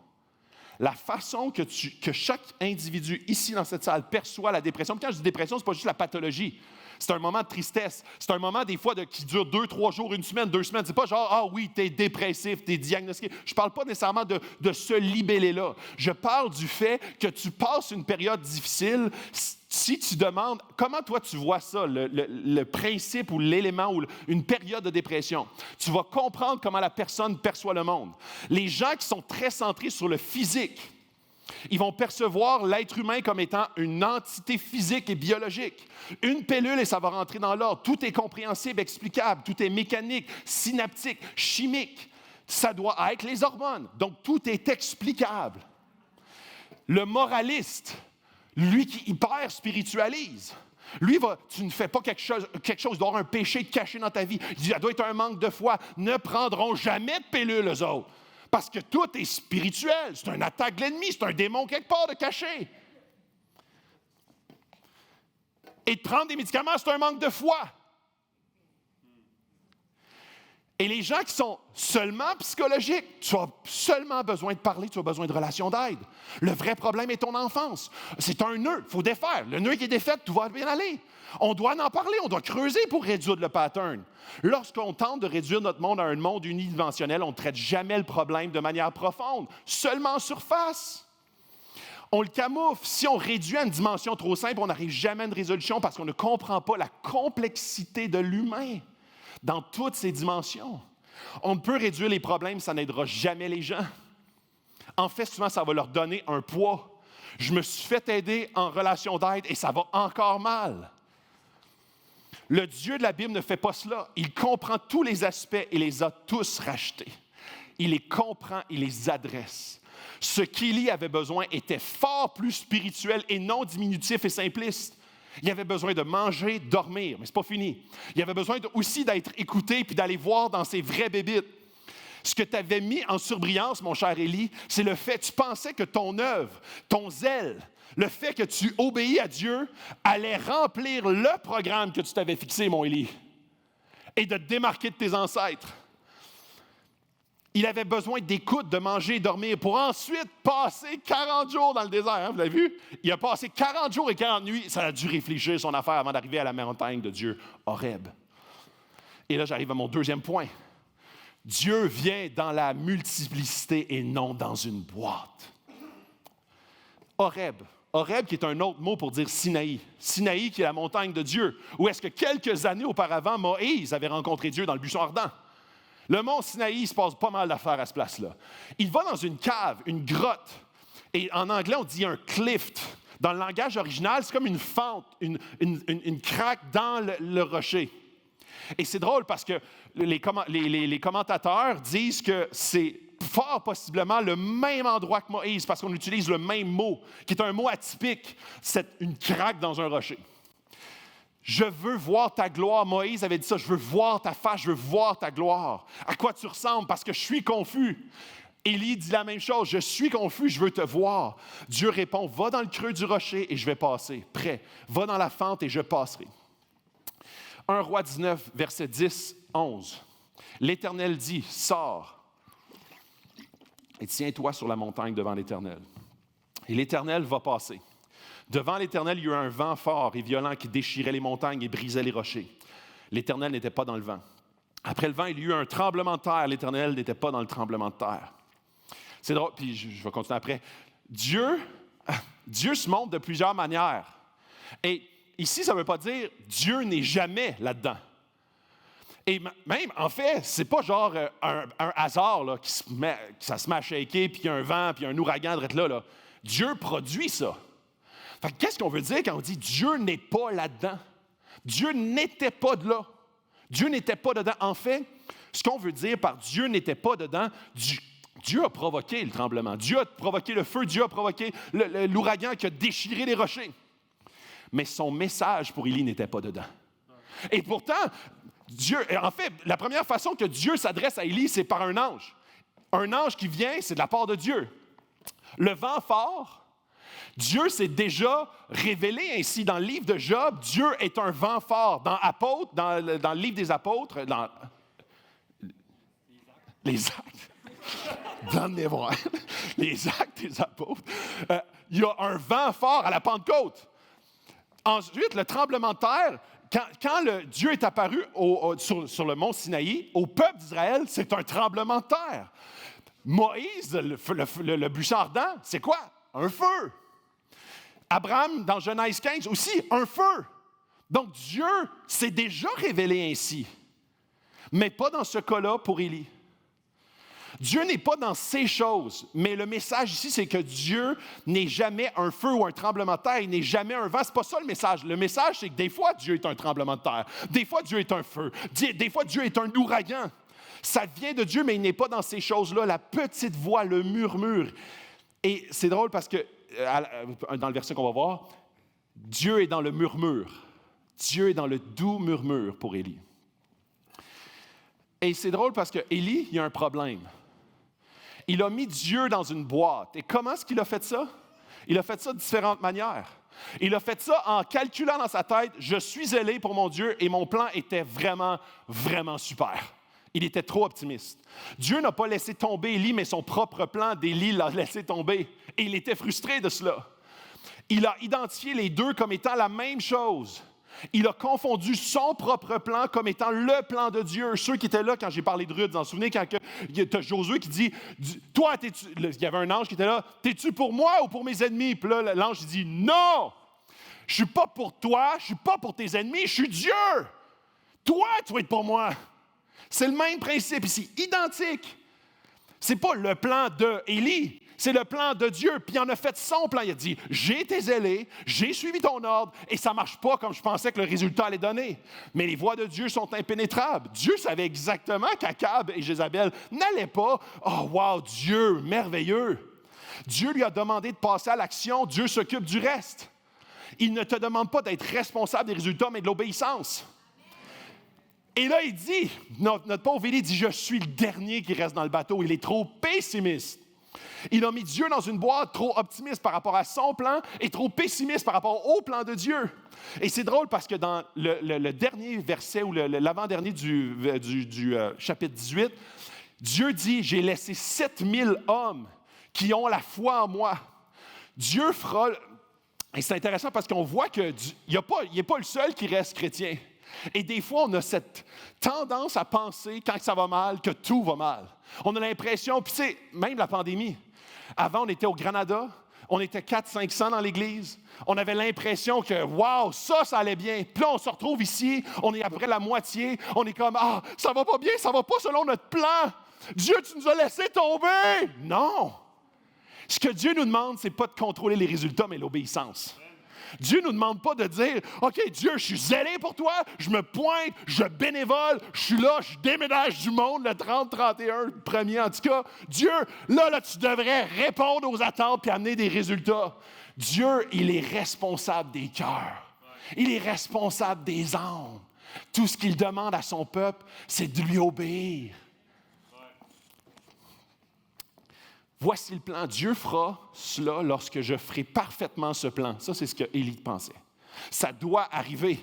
La façon que chaque individu ici dans cette salle perçoit la dépression, quand je dis dépression, ce n'est pas juste la pathologie. C'est un moment de tristesse. C'est un moment, des fois, qui dure 2, 3 jours, 1 semaine, 2 semaines. C'est pas genre, ah oui, t'es dépressif, t'es diagnostiqué. Je parle pas nécessairement de ce libellé-là. Je parle du fait que tu passes une période difficile. Si tu demandes, comment toi tu vois ça, le principe ou l'élément ou une période de dépression, tu vas comprendre comment la personne perçoit le monde. Les gens qui sont très centrés sur le physique, ils vont percevoir l'être humain comme étant une entité physique et biologique. Une pilule et ça va rentrer dans l'ordre. Tout est compréhensible, explicable. Tout est mécanique, synaptique, chimique. Ça doit être les hormones. Donc, tout est explicable. Le moraliste, lui qui hyper spiritualise, lui, tu ne fais pas quelque chose, il doit y avoir un péché caché dans ta vie. Il dit, ça doit être un manque de foi. Ne prendront jamais de pilule, eux autres. Parce que tout est spirituel. C'est une attaque de l'ennemi. C'est un démon quelque part de caché. Et de prendre des médicaments, c'est un manque de foi. Et les gens qui sont seulement psychologiques, tu as seulement besoin de parler, tu as besoin de relations d'aide. Le vrai problème est ton enfance. C'est un nœud, il faut défaire. Le nœud qui est défait, tout va bien aller. On doit en parler, on doit creuser pour réduire le pattern. Lorsqu'on tente de réduire notre monde à un monde unidimensionnel, on ne traite jamais le problème de manière profonde, seulement en surface. On le camoufle. Si on réduit à une dimension trop simple, on n'arrive jamais à une résolution parce qu'on ne comprend pas la complexité de l'humain dans toutes ses dimensions. On ne peut réduire les problèmes, ça n'aidera jamais les gens. En fait, souvent, ça va leur donner un poids. Je me suis fait aider en relation d'aide et ça va encore mal. Le Dieu de la Bible ne fait pas cela. Il comprend tous les aspects et les a tous rachetés. Il les comprend, il les adresse. Ce qu'Élie avait besoin était fort plus spirituel et non diminutif et simpliste. Il avait besoin de manger, dormir, mais ce n'est pas fini. Il avait besoin aussi d'être écouté puis d'aller voir dans ses vraies bébites. Ce que tu avais mis en surbrillance, mon cher Élie, c'est le fait, tu pensais que ton œuvre, ton zèle, le fait que tu obéis à Dieu allait remplir le programme que tu t'avais fixé, mon Élie, et de te démarquer de tes ancêtres. Il avait besoin d'écoute, de manger et dormir pour ensuite passer 40 jours dans le désert. Hein, vous l'avez vu? Il a passé 40 jours et 40 nuits. Ça a dû réfléchir son affaire avant d'arriver à la montagne de Dieu, Horeb. Et là, j'arrive à mon deuxième point. Dieu vient dans la multiplicité et non dans une boîte. Horeb. Horeb qui est un autre mot pour dire Sinaï. Sinaï qui est la montagne de Dieu. Où est-ce que quelques années auparavant, Moïse avait rencontré Dieu dans le buisson ardent. Le mont Sinaï, il se passe pas mal d'affaires à ce place-là. Il va dans une cave, une grotte. Et en anglais, on dit un cliff. Dans le langage original, c'est comme une fente, une craque dans le rocher. Et c'est drôle parce que les commentateurs disent que c'est fort possiblement le même endroit que Moïse parce qu'on utilise le même mot, qui est un mot atypique, c'est une craque dans un rocher. Je veux voir ta gloire. Moïse avait dit ça, je veux voir ta face, je veux voir ta gloire. À quoi tu ressembles? Parce que je suis confus. Élie dit la même chose, je suis confus, je veux te voir. Dieu répond, va dans le creux du rocher et je vais passer. Prêt, va dans la fente et je passerai. 1 Roi 19, verset 10, 11. L'Éternel dit, sors et tiens-toi sur la montagne devant l'Éternel. Et l'Éternel va passer. Devant l'Éternel, il y a eu un vent fort et violent qui déchirait les montagnes et brisait les rochers. L'Éternel n'était pas dans le vent. Après le vent, il y eut un tremblement de terre. L'Éternel n'était pas dans le tremblement de terre. C'est drôle, puis je vais continuer après. Dieu se montre de plusieurs manières. Et ici, ça ne veut pas dire Dieu n'est jamais là-dedans. Et même, en fait, c'est pas genre un hasard là, ça se met à shaker, puis il y a un vent, puis il y a un ouragan de là. Dieu produit ça. Fait que qu'est-ce qu'on veut dire quand on dit Dieu n'est pas là-dedans? Dieu n'était pas de là. Dieu n'était pas dedans. En fait, ce qu'on veut dire par Dieu n'était pas dedans, Dieu a provoqué le tremblement. Dieu a provoqué le feu. Dieu a provoqué l'ouragan qui a déchiré les rochers. Mais son message pour Élie n'était pas dedans. Et pourtant, en fait, la première façon que Dieu s'adresse à Élie, c'est par un ange. Un ange qui vient, c'est de la part de Dieu. Le vent fort, Dieu s'est déjà révélé ainsi dans le livre de Job. Dieu est un vent fort. Dans le livre des apôtres, dans les actes, donnez-moi, les actes des apôtres, il y a un vent fort à la Pentecôte. Ensuite, le tremblement de terre, quand Dieu est apparu sur le mont Sinaï, au peuple d'Israël, c'est un tremblement de terre. Moïse, le buisson ardent, c'est quoi? Un feu. Abraham, dans Genèse 15, aussi, un feu. Donc, Dieu s'est déjà révélé ainsi, mais pas dans ce cas-là pour Élie. Dieu n'est pas dans ces choses, mais le message ici, c'est que Dieu n'est jamais un feu ou un tremblement de terre, il n'est jamais un vent. Ce n'est pas ça le message. Le message, c'est que des fois, Dieu est un tremblement de terre, des fois, Dieu est un feu, des fois, Dieu est un ouragan. Ça vient de Dieu, mais il n'est pas dans ces choses-là. La petite voix, le murmure. Et c'est drôle parce que, dans le verset qu'on va voir, Dieu est dans le murmure. Dieu est dans le doux murmure pour Élie. Et c'est drôle parce que Élie, il y a un problème. Il a mis Dieu dans une boîte. Et comment est-ce qu'il a fait ça? Il a fait ça de différentes manières. Il a fait ça en calculant dans sa tête, je suis zélé pour mon Dieu et mon plan était vraiment, vraiment super. Il était trop optimiste. Dieu n'a pas laissé tomber Élie, mais son propre plan d'Élie l'a laissé tomber. Et il était frustré de cela. Il a identifié les deux comme étant la même chose. Il a confondu son propre plan comme étant le plan de Dieu. Ceux qui étaient là quand j'ai parlé de Ruth, vous vous en souvenez, quand tu as Josué qui dit, « Toi, il y avait un ange qui était là, « T'es-tu pour moi ou pour mes ennemis? » Puis là, l'ange il dit, « Non! Je suis pas pour toi, je suis pas pour tes ennemis, je suis Dieu! Toi, tu vas être pour moi! » C'est le même principe ici, identique. C'est pas le plan d'Élie, c'est le plan de Dieu. Puis il en a fait son plan. Il a dit, j'ai été zélé, j'ai suivi ton ordre, et ça ne marche pas comme je pensais que le résultat allait donner. Mais les voies de Dieu sont impénétrables. Dieu savait exactement qu'Akab et Jézabel n'allaient pas. Oh, wow, Dieu, merveilleux. Dieu lui a demandé de passer à l'action. Dieu s'occupe du reste. Il ne te demande pas d'être responsable des résultats, mais de l'obéissance. Et là, il dit, notre pauvre Élie dit, je suis le dernier qui reste dans le bateau. Il est trop pessimiste. Il a mis Dieu dans une boîte trop optimiste par rapport à son plan et trop pessimiste par rapport au plan de Dieu. Et c'est drôle parce que dans le dernier verset ou l'avant-dernier du chapitre 18, Dieu dit, j'ai laissé 7000 hommes qui ont la foi en moi. Dieu fera... Et c'est intéressant parce qu'on voit qu'il n'est pas le seul qui reste chrétien. Et des fois, on a cette tendance à penser, quand ça va mal, que tout va mal. On a l'impression, puis tu sais, même la pandémie. Avant, on était au Granada, on était 400-500 dans l'église. On avait l'impression que, wow, ça allait bien. Puis là, on se retrouve ici, on est à peu près la moitié. On est comme, ça va pas bien, ça va pas selon notre plan. Dieu, tu nous as laissé tomber. Non. Ce que Dieu nous demande, c'est pas de contrôler les résultats, mais l'obéissance. Dieu ne nous demande pas de dire, OK, Dieu, je suis zélé pour toi, je me pointe, je bénévole, je suis là, je déménage du monde le 30-31, le premier en tout cas. Dieu, là, tu devrais répondre aux attentes et amener des résultats. Dieu, il est responsable des cœurs. Il est responsable des âmes. Tout ce qu'il demande à son peuple, c'est de lui obéir. Voici le plan. Dieu fera cela lorsque je ferai parfaitement ce plan. Ça, c'est ce que Élie pensait. Ça doit arriver.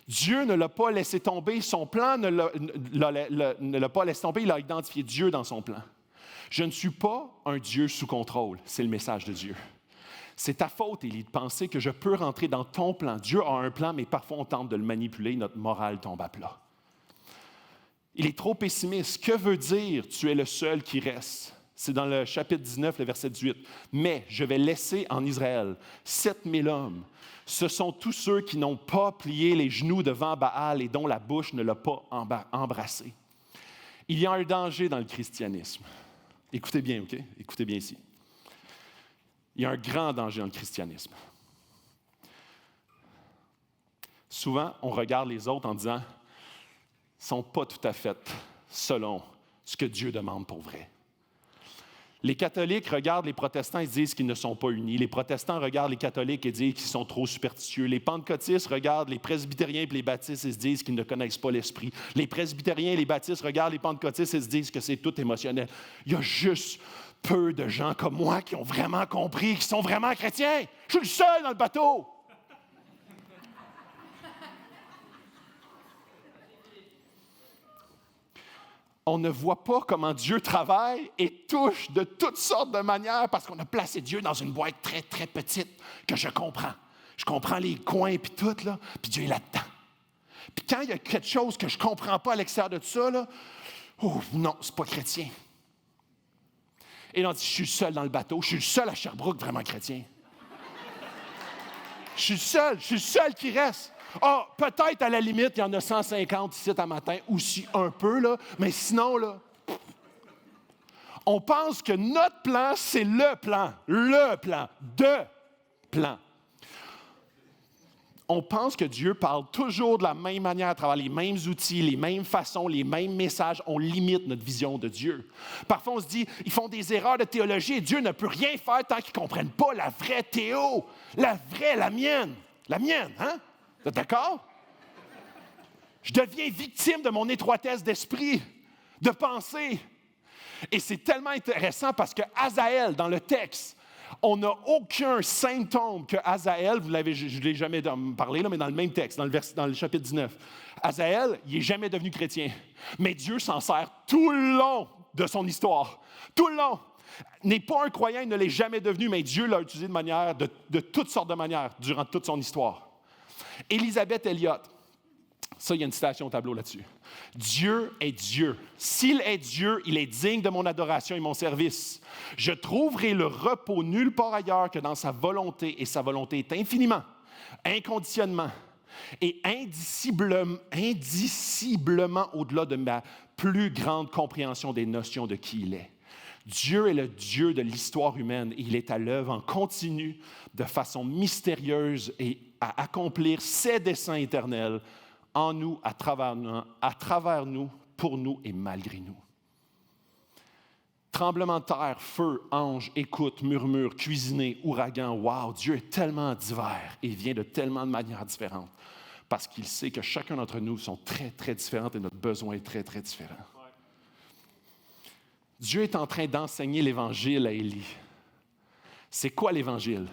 Dieu ne l'a pas laissé tomber. Son plan ne l'a pas laissé tomber. Il a identifié Dieu dans son plan. Je ne suis pas un Dieu sous contrôle. C'est le message de Dieu. C'est ta faute, Élie, de penser que je peux rentrer dans ton plan. Dieu a un plan, mais parfois on tente de le manipuler. Notre morale tombe à plat. Il est trop pessimiste. Que veut dire « tu es le seul qui reste » ? C'est dans le chapitre 19, le verset 18. « Mais je vais laisser en Israël 7000 hommes. Ce sont tous ceux qui n'ont pas plié les genoux devant Baal et dont la bouche ne l'a pas embrassé. » Il y a un danger dans le christianisme. Écoutez bien, OK? Écoutez bien ici. Il y a un grand danger dans le christianisme. Souvent, on regarde les autres en disant « ils ne sont pas tout à fait selon ce que Dieu demande pour vrai. » Les catholiques regardent les protestants et disent qu'ils ne sont pas unis. Les protestants regardent les catholiques et disent qu'ils sont trop superstitieux. Les pentecôtistes regardent les presbytériens et les baptistes et se disent qu'ils ne connaissent pas l'esprit. Les presbytériens et les baptistes regardent les pentecôtistes et se disent que c'est tout émotionnel. Il y a juste peu de gens comme moi qui ont vraiment compris, qui sont vraiment chrétiens. Je suis le seul dans le bateau. On ne voit pas comment Dieu travaille et touche de toutes sortes de manières parce qu'on a placé Dieu dans une boîte très, très petite que je comprends. Je comprends les coins et tout, là, puis Dieu est là-dedans. Puis quand il y a quelque chose que je ne comprends pas à l'extérieur de ça, là, oh non, c'est pas chrétien. Et là, on dit, je suis le seul dans le bateau, je suis le seul à Sherbrooke vraiment chrétien. Je suis le seul qui reste. Ah, peut-être à la limite, il y en a 150 ici à matin, aussi un peu, là, mais sinon, là, on pense que notre plan, c'est le plan, de plan. On pense que Dieu parle toujours de la même manière, à travers les mêmes outils, les mêmes façons, les mêmes messages. On limite notre vision de Dieu. Parfois, on se dit, ils font des erreurs de théologie et Dieu ne peut rien faire tant qu'ils ne comprennent pas la vraie théo, la vraie, la mienne, hein? Vous êtes d'accord? Je deviens victime de mon étroitesse d'esprit, de pensée. Et c'est tellement intéressant parce que Azaël, dans le texte, on n'a aucun symptôme que Azaël, je ne l'ai jamais parlé, là, mais dans le même texte, dans le chapitre 19, Azaël, il n'est jamais devenu chrétien. Mais Dieu s'en sert tout le long de son histoire. Tout le long. N'est pas un croyant, il ne l'est jamais devenu, mais Dieu l'a utilisé de toutes sortes de manières durant toute son histoire. Élisabeth Elliott, ça, il y a une citation au tableau là-dessus. Dieu est Dieu. S'il est Dieu, il est digne de mon adoration et mon service. Je trouverai le repos nulle part ailleurs que dans sa volonté, et sa volonté est infiniment, inconditionnellement et indiciblement au-delà de ma plus grande compréhension des notions de qui il est. Dieu est le Dieu de l'histoire humaine et il est à l'œuvre en continu de façon mystérieuse et à accomplir ses desseins éternels en nous, à travers nous, pour nous et malgré nous. Tremblement de terre, feu, ange, écoute, murmure, cuisiner, ouragan, wow, Dieu est tellement divers et vient de tellement de manières différentes parce qu'il sait que chacun d'entre nous sont très, très différents et notre besoin est très, très différent. Dieu est en train d'enseigner l'Évangile à Élie. C'est quoi l'Évangile?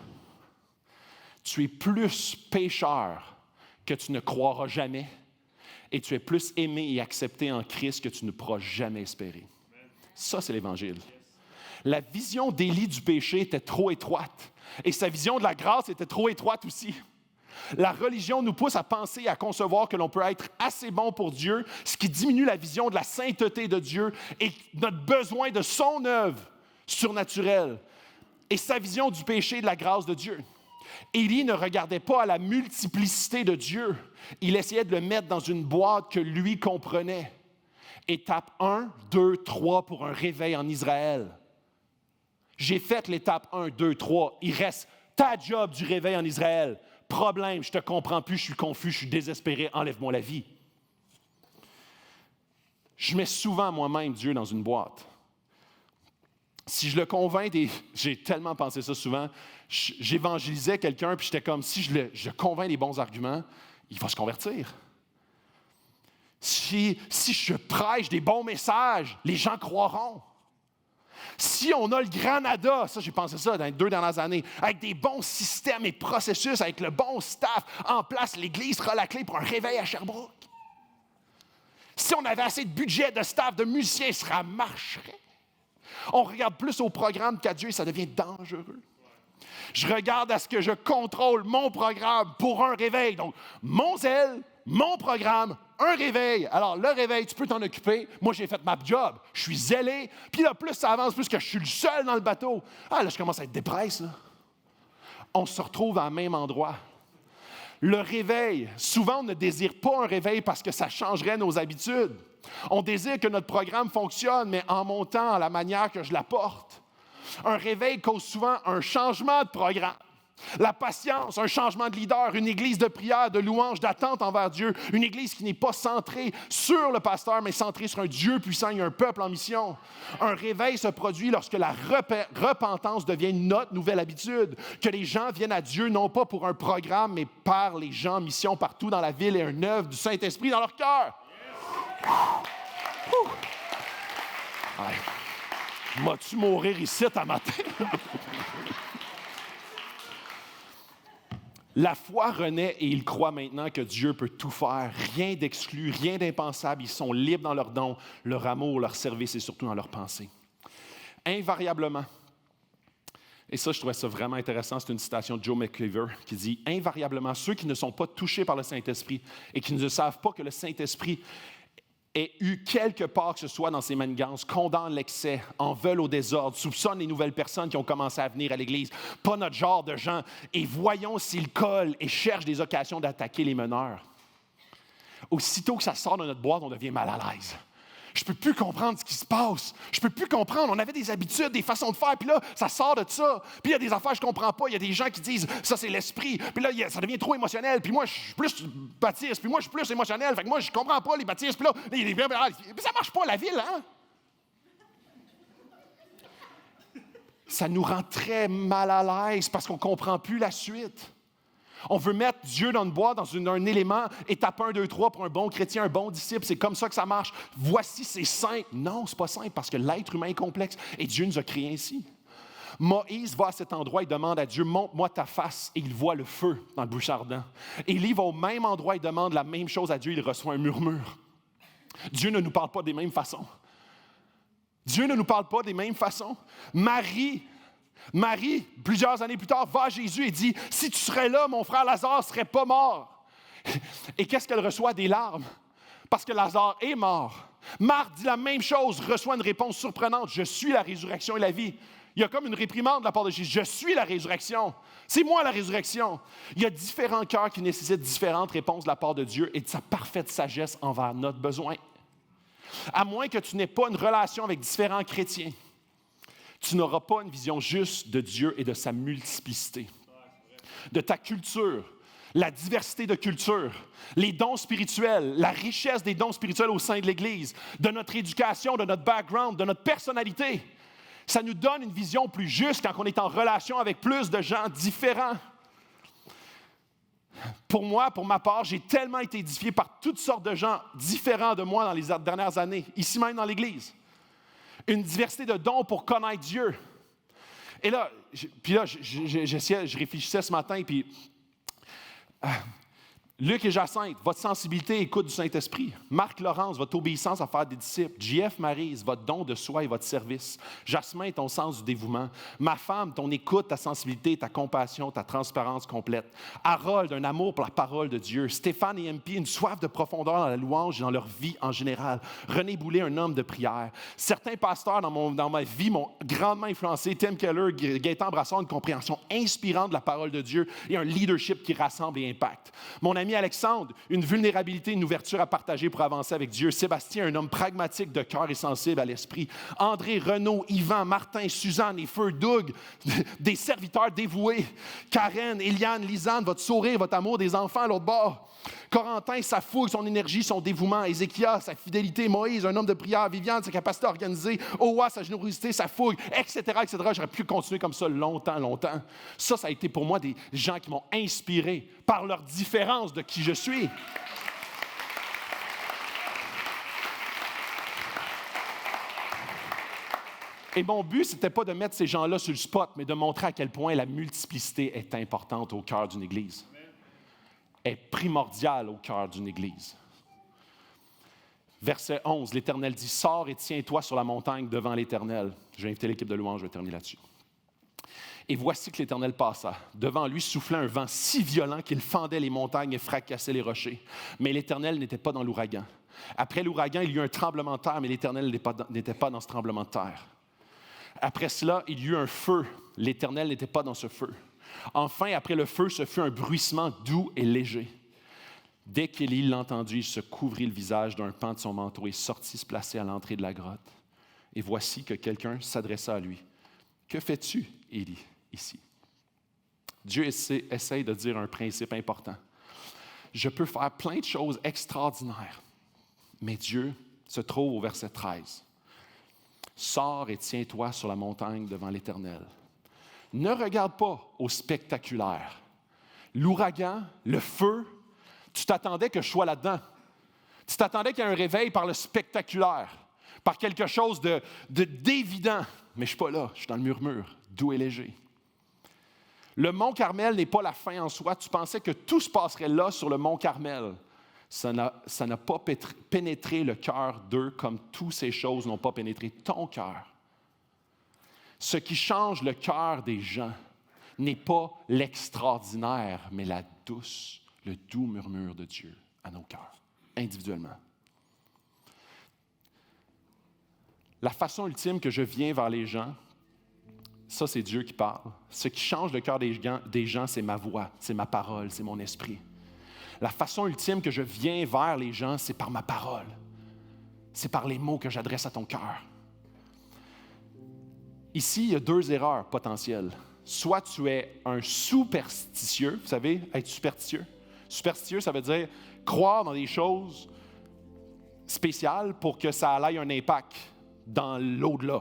Tu es plus pécheur que tu ne croiras jamais et tu es plus aimé et accepté en Christ que tu ne pourras jamais espérer. Ça, c'est l'Évangile. La vision d'Élie du péché était trop étroite et sa vision de la grâce était trop étroite aussi. La religion nous pousse à penser et à concevoir que l'on peut être assez bon pour Dieu, ce qui diminue la vision de la sainteté de Dieu et notre besoin de son œuvre surnaturelle et sa vision du péché et de la grâce de Dieu. Élie ne regardait pas à la multiplicité de Dieu. Il essayait de le mettre dans une boîte que lui comprenait. Étape 1, 2, 3 pour un réveil en Israël. J'ai fait l'étape 1, 2, 3. Il reste ta job du réveil en Israël. Problème, je ne te comprends plus, je suis confus, je suis désespéré, enlève-moi la vie. Je mets souvent moi-même Dieu dans une boîte. Si je le convainc, j'ai tellement pensé ça souvent, j'évangélisais quelqu'un, puis j'étais comme, si je le convainc des bons arguments, il va se convertir. Si je prêche des bons messages, les gens croiront. Si on a le Granada, ça j'ai pensé ça dans les 2 dernières années, avec des bons systèmes et processus, avec le bon staff en place, l'Église sera la clé pour un réveil à Sherbrooke. Si on avait assez de budget, de staff, de musiciens, ça marcherait. On regarde plus au programme qu'à Dieu et ça devient dangereux. Je regarde à ce que je contrôle mon programme pour un réveil. Donc, mon zèle, mon programme, un réveil. Alors, le réveil, tu peux t'en occuper. Moi, j'ai fait ma job. Je suis zélé. Puis là, plus ça avance, plus que je suis le seul dans le bateau. Ah, là, je commence à être dépressé, là. On se retrouve à un même endroit. Le réveil, souvent, on ne désire pas un réveil parce que ça changerait nos habitudes. On désire que notre programme fonctionne, mais en montant à la manière que je l'apporte. Un réveil cause souvent un changement de programme. La patience, un changement de leader, une église de prière, de louange, d'attente envers Dieu, une église qui n'est pas centrée sur le pasteur, mais centrée sur un Dieu puissant et un peuple en mission. Un réveil se produit lorsque la repentance devient notre nouvelle habitude, que les gens viennent à Dieu non pas pour un programme, mais par les gens en mission partout dans la ville et un œuvre du Saint-Esprit dans leur cœur. M'as-tu mourir ici à matin? La foi renaît et ils croient maintenant que Dieu peut tout faire. Rien d'exclu, rien d'impensable. Ils sont libres dans leurs dons, leur amour, leur service et surtout dans leurs pensées. Invariablement, et ça, je trouvais ça vraiment intéressant, c'est une citation de Joe McKeever qui dit « Invariablement, ceux qui ne sont pas touchés par le Saint-Esprit et qui ne savent pas que le Saint-Esprit ait eu quelque part que ce soit dans ses manigances, condamnent l'excès, en veulent au désordre, soupçonnent les nouvelles personnes qui ont commencé à venir à l'Église, pas notre genre de gens, et voyons s'ils collent et cherchent des occasions d'attaquer les meneurs. Aussitôt que ça sort de notre boîte, on devient mal à l'aise. Je ne peux plus comprendre ce qui se passe. Je ne peux plus comprendre. On avait des habitudes, des façons de faire, puis là, ça sort de ça. Puis il y a des affaires que je ne comprends pas. Il y a des gens qui disent, ça, c'est l'esprit. Puis là, ça devient trop émotionnel. Puis moi, je suis plus baptiste. Puis moi, je suis plus émotionnel. Fait que moi, je ne comprends pas les baptistes. Puis là, ça ne marche pas, la ville, hein? Ça nous rend très mal à l'aise parce qu'on ne comprend plus la suite. On veut mettre Dieu dans une boîte, dans un élément, étape 1, 2, 3 pour un bon chrétien, un bon disciple. C'est comme ça que ça marche. Voici, c'est simple. Non, c'est pas simple parce que l'être humain est complexe et Dieu nous a créés ainsi. Moïse va à cet endroit et demande à Dieu, montre-moi ta face. Et il voit le feu dans le bush ardent. Élie va au même endroit et demande la même chose à Dieu. Il reçoit un murmure. Dieu ne nous parle pas des mêmes façons. Dieu ne nous parle pas des mêmes façons. Marie, plusieurs années plus tard, va à Jésus et dit, « Si tu serais là, mon frère Lazare ne serait pas mort. » Et qu'est-ce qu'elle reçoit? Des larmes. Parce que Lazare est mort. Marthe dit la même chose, reçoit une réponse surprenante, « Je suis la résurrection et la vie. » Il y a comme une réprimande de la part de Jésus, « Je suis la résurrection. C'est moi la résurrection. » Il y a différents cœurs qui nécessitent différentes réponses de la part de Dieu et de sa parfaite sagesse envers notre besoin. À moins que tu n'aies pas une relation avec différents chrétiens, tu n'auras pas une vision juste de Dieu et de sa multiplicité, de ta culture, la diversité de culture, les dons spirituels, la richesse des dons spirituels au sein de l'Église, de notre éducation, de notre background, de notre personnalité. Ça nous donne une vision plus juste quand on est en relation avec plus de gens différents. Pour moi, pour ma part, j'ai tellement été édifié par toutes sortes de gens différents de moi dans les dernières années, ici même dans l'Église. Une diversité de dons pour connaître Dieu. Et là, je réfléchissais ce matin, puis Luc et Jacinthe, votre sensibilité écoute du Saint-Esprit. Marc-Laurence, votre obéissance à faire des disciples. JF Maryse, votre don de soi et votre service. Jasmin, ton sens du dévouement. Ma femme, ton écoute, ta sensibilité, ta compassion, ta transparence complète. Harold, un amour pour la parole de Dieu. Stéphane et MP, une soif de profondeur dans la louange et dans leur vie en général. René Boulet, un homme de prière. Certains pasteurs dans ma vie m'ont grandement influencé. Tim Keller, Gaëtan Brassard, une compréhension inspirante de la parole de Dieu et un leadership qui rassemble et impacte. Mon ami Alexandre, une vulnérabilité, une ouverture à partager pour avancer avec Dieu. Sébastien, un homme pragmatique de cœur et sensible à l'esprit. André, Renaud, Yvan, Martin, Suzanne et Feu, Doug, des serviteurs dévoués. Karen, Eliane, Lisanne, votre sourire, votre amour des enfants à l'autre bord. Corentin, sa fougue, son énergie, son dévouement. Ézéchias, sa fidélité. Moïse, un homme de prière. Viviane, sa capacité à organiser. Owa, sa générosité, sa fougue, etc., etc. J'aurais pu continuer comme ça longtemps. Ça a été pour moi des gens qui m'ont inspiré par leur différence de qui je suis. Et mon but, ce n'était pas de mettre ces gens-là sur le spot, mais de montrer à quel point la multiplicité est importante au cœur d'une Église. Est primordiale au cœur d'une Église. Verset 11, l'Éternel dit, « Sors et tiens-toi sur la montagne devant l'Éternel. » Je vais inviter l'équipe de louange, je vais terminer là-dessus. Et voici que l'Éternel passa. Devant lui soufflait un vent si violent qu'il fendait les montagnes et fracassait les rochers. Mais l'Éternel n'était pas dans l'ouragan. Après l'ouragan, il y eut un tremblement de terre, mais l'Éternel n'était pas dans ce tremblement de terre. Après cela, il y eut un feu. L'Éternel n'était pas dans ce feu. Enfin, après le feu, ce fut un bruissement doux et léger. Dès qu'Élie l'entendit, il se couvrit le visage d'un pan de son manteau et sortit se placer à l'entrée de la grotte. Et voici que quelqu'un s'adressa à lui. « Que fais-tu, Élie, ici? » Dieu essaye de dire un principe important. Je peux faire plein de choses extraordinaires, mais Dieu se trouve au verset 13. « Sors et tiens-toi sur la montagne devant l'Éternel. Ne regarde pas au spectaculaire. L'ouragan, le feu, tu t'attendais que je sois là-dedans. Tu t'attendais qu'il y ait un réveil par le spectaculaire, par quelque chose d'évident. Mais je ne suis pas là, je suis dans le murmure, doux et léger. Le mont Carmel n'est pas la fin en soi. Tu pensais que tout se passerait là, sur le mont Carmel. Ça n'a pas pénétré le cœur d'eux comme toutes ces choses n'ont pas pénétré ton cœur. Ce qui change le cœur des gens n'est pas l'extraordinaire, mais le doux murmure de Dieu à nos cœurs, individuellement. La façon ultime que je viens vers les gens, ça, c'est Dieu qui parle. Ce qui change le cœur des gens, c'est ma voix, c'est ma parole, c'est mon esprit. La façon ultime que je viens vers les gens, c'est par ma parole. C'est par les mots que j'adresse à ton cœur. Ici, il y a 2 erreurs potentielles. Soit tu es un superstitieux, vous savez, être superstitieux. Superstitieux, ça veut dire croire dans des choses spéciales pour que ça ait un impact dans l'au-delà.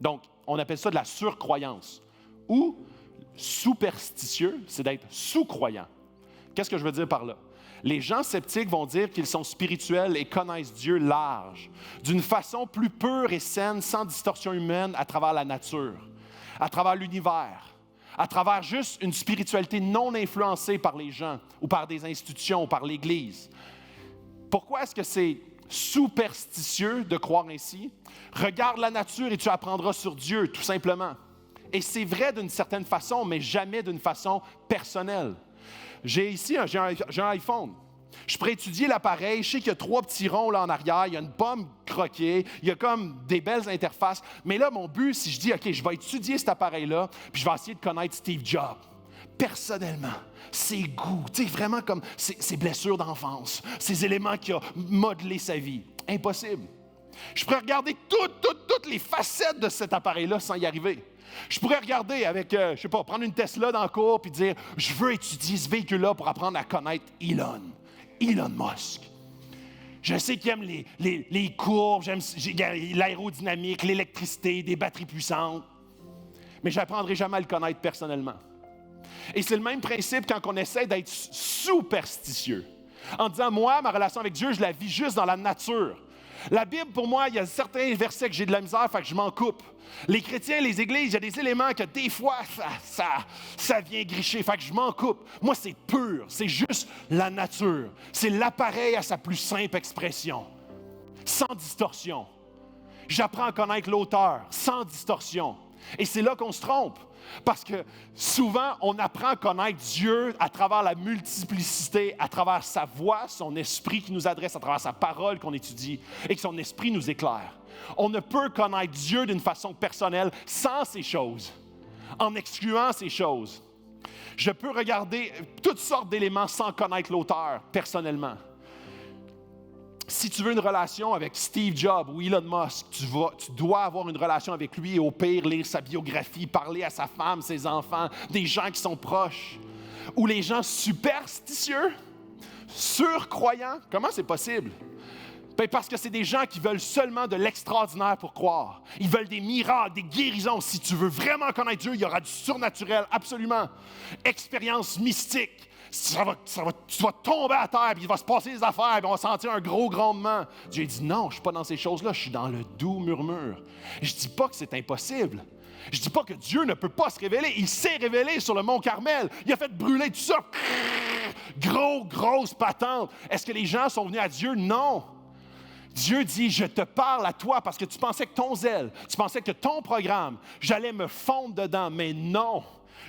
Donc, on appelle ça de la surcroyance. Ou superstitieux, c'est d'être sous-croyant. Qu'est-ce que je veux dire par là? Les gens sceptiques vont dire qu'ils sont spirituels et connaissent Dieu large, d'une façon plus pure et saine, sans distorsion humaine, à travers la nature, à travers l'univers, à travers juste une spiritualité non influencée par les gens ou par des institutions ou par l'Église. Pourquoi est-ce que c'est superstitieux de croire ainsi? Regarde la nature et tu apprendras sur Dieu, tout simplement. Et c'est vrai d'une certaine façon, mais jamais d'une façon personnelle. J'ai un iPhone. Je pourrais étudier l'appareil. Je sais qu'il y a 3 petits ronds là en arrière. Il y a une pomme croquée. Il y a comme des belles interfaces. Mais là, mon but, si je dis, OK, je vais étudier cet appareil-là, puis je vais essayer de connaître Steve Jobs. Personnellement, ses goûts, tu sais, vraiment comme ses blessures d'enfance, ses éléments qui ont modelé sa vie. Impossible. Je pourrais regarder toutes les facettes de cet appareil-là sans y arriver. Je pourrais regarder avec, prendre une Tesla dans le cours puis dire, je veux étudier ce véhicule-là pour apprendre à connaître Elon Musk. Je sais qu'il aime les courbes, j'aime l'aérodynamique, l'électricité, des batteries puissantes, mais je n'apprendrai jamais à le connaître personnellement. Et c'est le même principe quand on essaie d'être superstitieux. En disant, moi, ma relation avec Dieu, je la vis juste dans la nature. La Bible, pour moi, il y a certains versets que j'ai de la misère, fait que je m'en coupe. Les chrétiens, les églises, il y a des éléments que des fois, ça vient gricher, fait que je m'en coupe. Moi, c'est pur, c'est juste la nature. C'est l'appareil à sa plus simple expression, sans distorsion. J'apprends à connaître l'auteur, sans distorsion. Et c'est là qu'on se trompe. Parce que souvent, on apprend à connaître Dieu à travers la multiplicité, à travers sa voix, son esprit qui nous adresse, à travers sa parole qu'on étudie et que son esprit nous éclaire. On ne peut connaître Dieu d'une façon personnelle sans ces choses, en excluant ces choses. Je peux regarder toutes sortes d'éléments sans connaître l'auteur personnellement. Si tu veux une relation avec Steve Jobs ou Elon Musk, tu dois avoir une relation avec lui et au pire, lire sa biographie, parler à sa femme, ses enfants, des gens qui sont proches. Ou les gens superstitieux, surcroyants, comment c'est possible? Ben parce que c'est des gens qui veulent seulement de l'extraordinaire pour croire. Ils veulent des miracles, des guérisons. Si tu veux vraiment connaître Dieu, il y aura du surnaturel, absolument. Expérience mystique. Tu vas tomber à terre, puis il va se passer des affaires, puis on va sentir un gros grondement. Dieu dit non, je ne suis pas dans ces choses-là, je suis dans le doux murmure. Je ne dis pas que c'est impossible. Je ne dis pas que Dieu ne peut pas se révéler. Il s'est révélé sur le mont Carmel. Il a fait brûler tout ça. Grosse patente. Est-ce que les gens sont venus à Dieu? Non. Dieu dit, je te parle à toi parce que tu pensais que ton zèle, tu pensais que ton programme, j'allais me fondre dedans, mais non.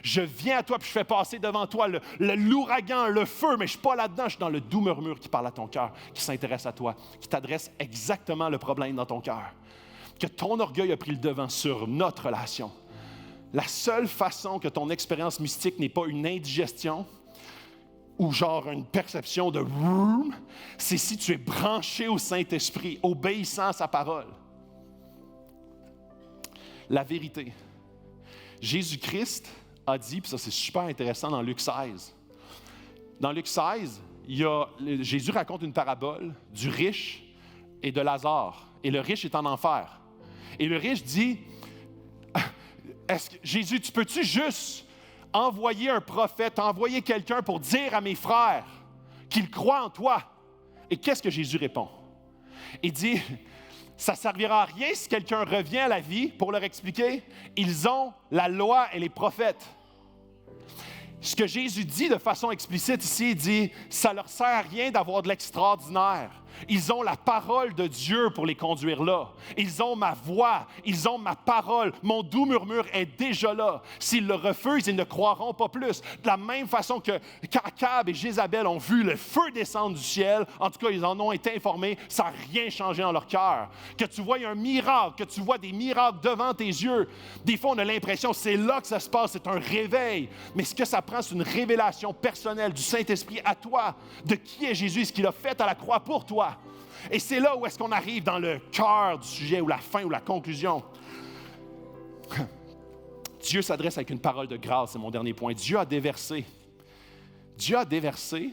Je viens à toi puis je fais passer devant toi l'ouragan, le feu, mais je ne suis pas là-dedans, je suis dans le doux murmure qui parle à ton cœur, qui s'intéresse à toi, qui t'adresse exactement le problème dans ton cœur. Que ton orgueil a pris le devant sur notre relation. La seule façon que ton expérience mystique n'est pas une indigestion ou genre une perception de room, c'est si tu es branché au Saint-Esprit, obéissant à sa parole. La vérité. Jésus-Christ a dit, puis ça c'est super intéressant dans Luc 16. Dans Luc 16, Jésus raconte une parabole du riche et de Lazare. Et le riche est en enfer. Et le riche dit, Jésus, tu peux-tu juste envoyer un prophète, envoyer quelqu'un pour dire à mes frères qu'ils croient en toi? Et qu'est-ce que Jésus répond? Il dit, ça ne servira à rien si quelqu'un revient à la vie pour leur expliquer. Ils ont la loi et les prophètes. Ce que Jésus dit de façon explicite ici, il dit, ça ne leur sert à rien d'avoir de l'extraordinaire. Ils ont la parole de Dieu pour les conduire là. Ils ont ma voix, ils ont ma parole. Mon doux murmure est déjà là. S'ils le refusent, ils ne croiront pas plus. De la même façon que Akab et Jézabel ont vu le feu descendre du ciel, en tout cas, ils en ont été informés, ça n'a rien changé dans leur cœur. Que tu vois un miracle, que tu vois des miracles devant tes yeux, des fois, on a l'impression que c'est là que ça se passe, c'est un réveil. Mais ce que ça prend, c'est une révélation personnelle du Saint-Esprit à toi, de qui est Jésus, ce qu'il a fait à la croix pour toi. Et c'est là où est-ce qu'on arrive dans le cœur du sujet, ou la fin, ou la conclusion. Dieu s'adresse avec une parole de grâce, c'est mon dernier point. Dieu a déversé. Dieu a déversé,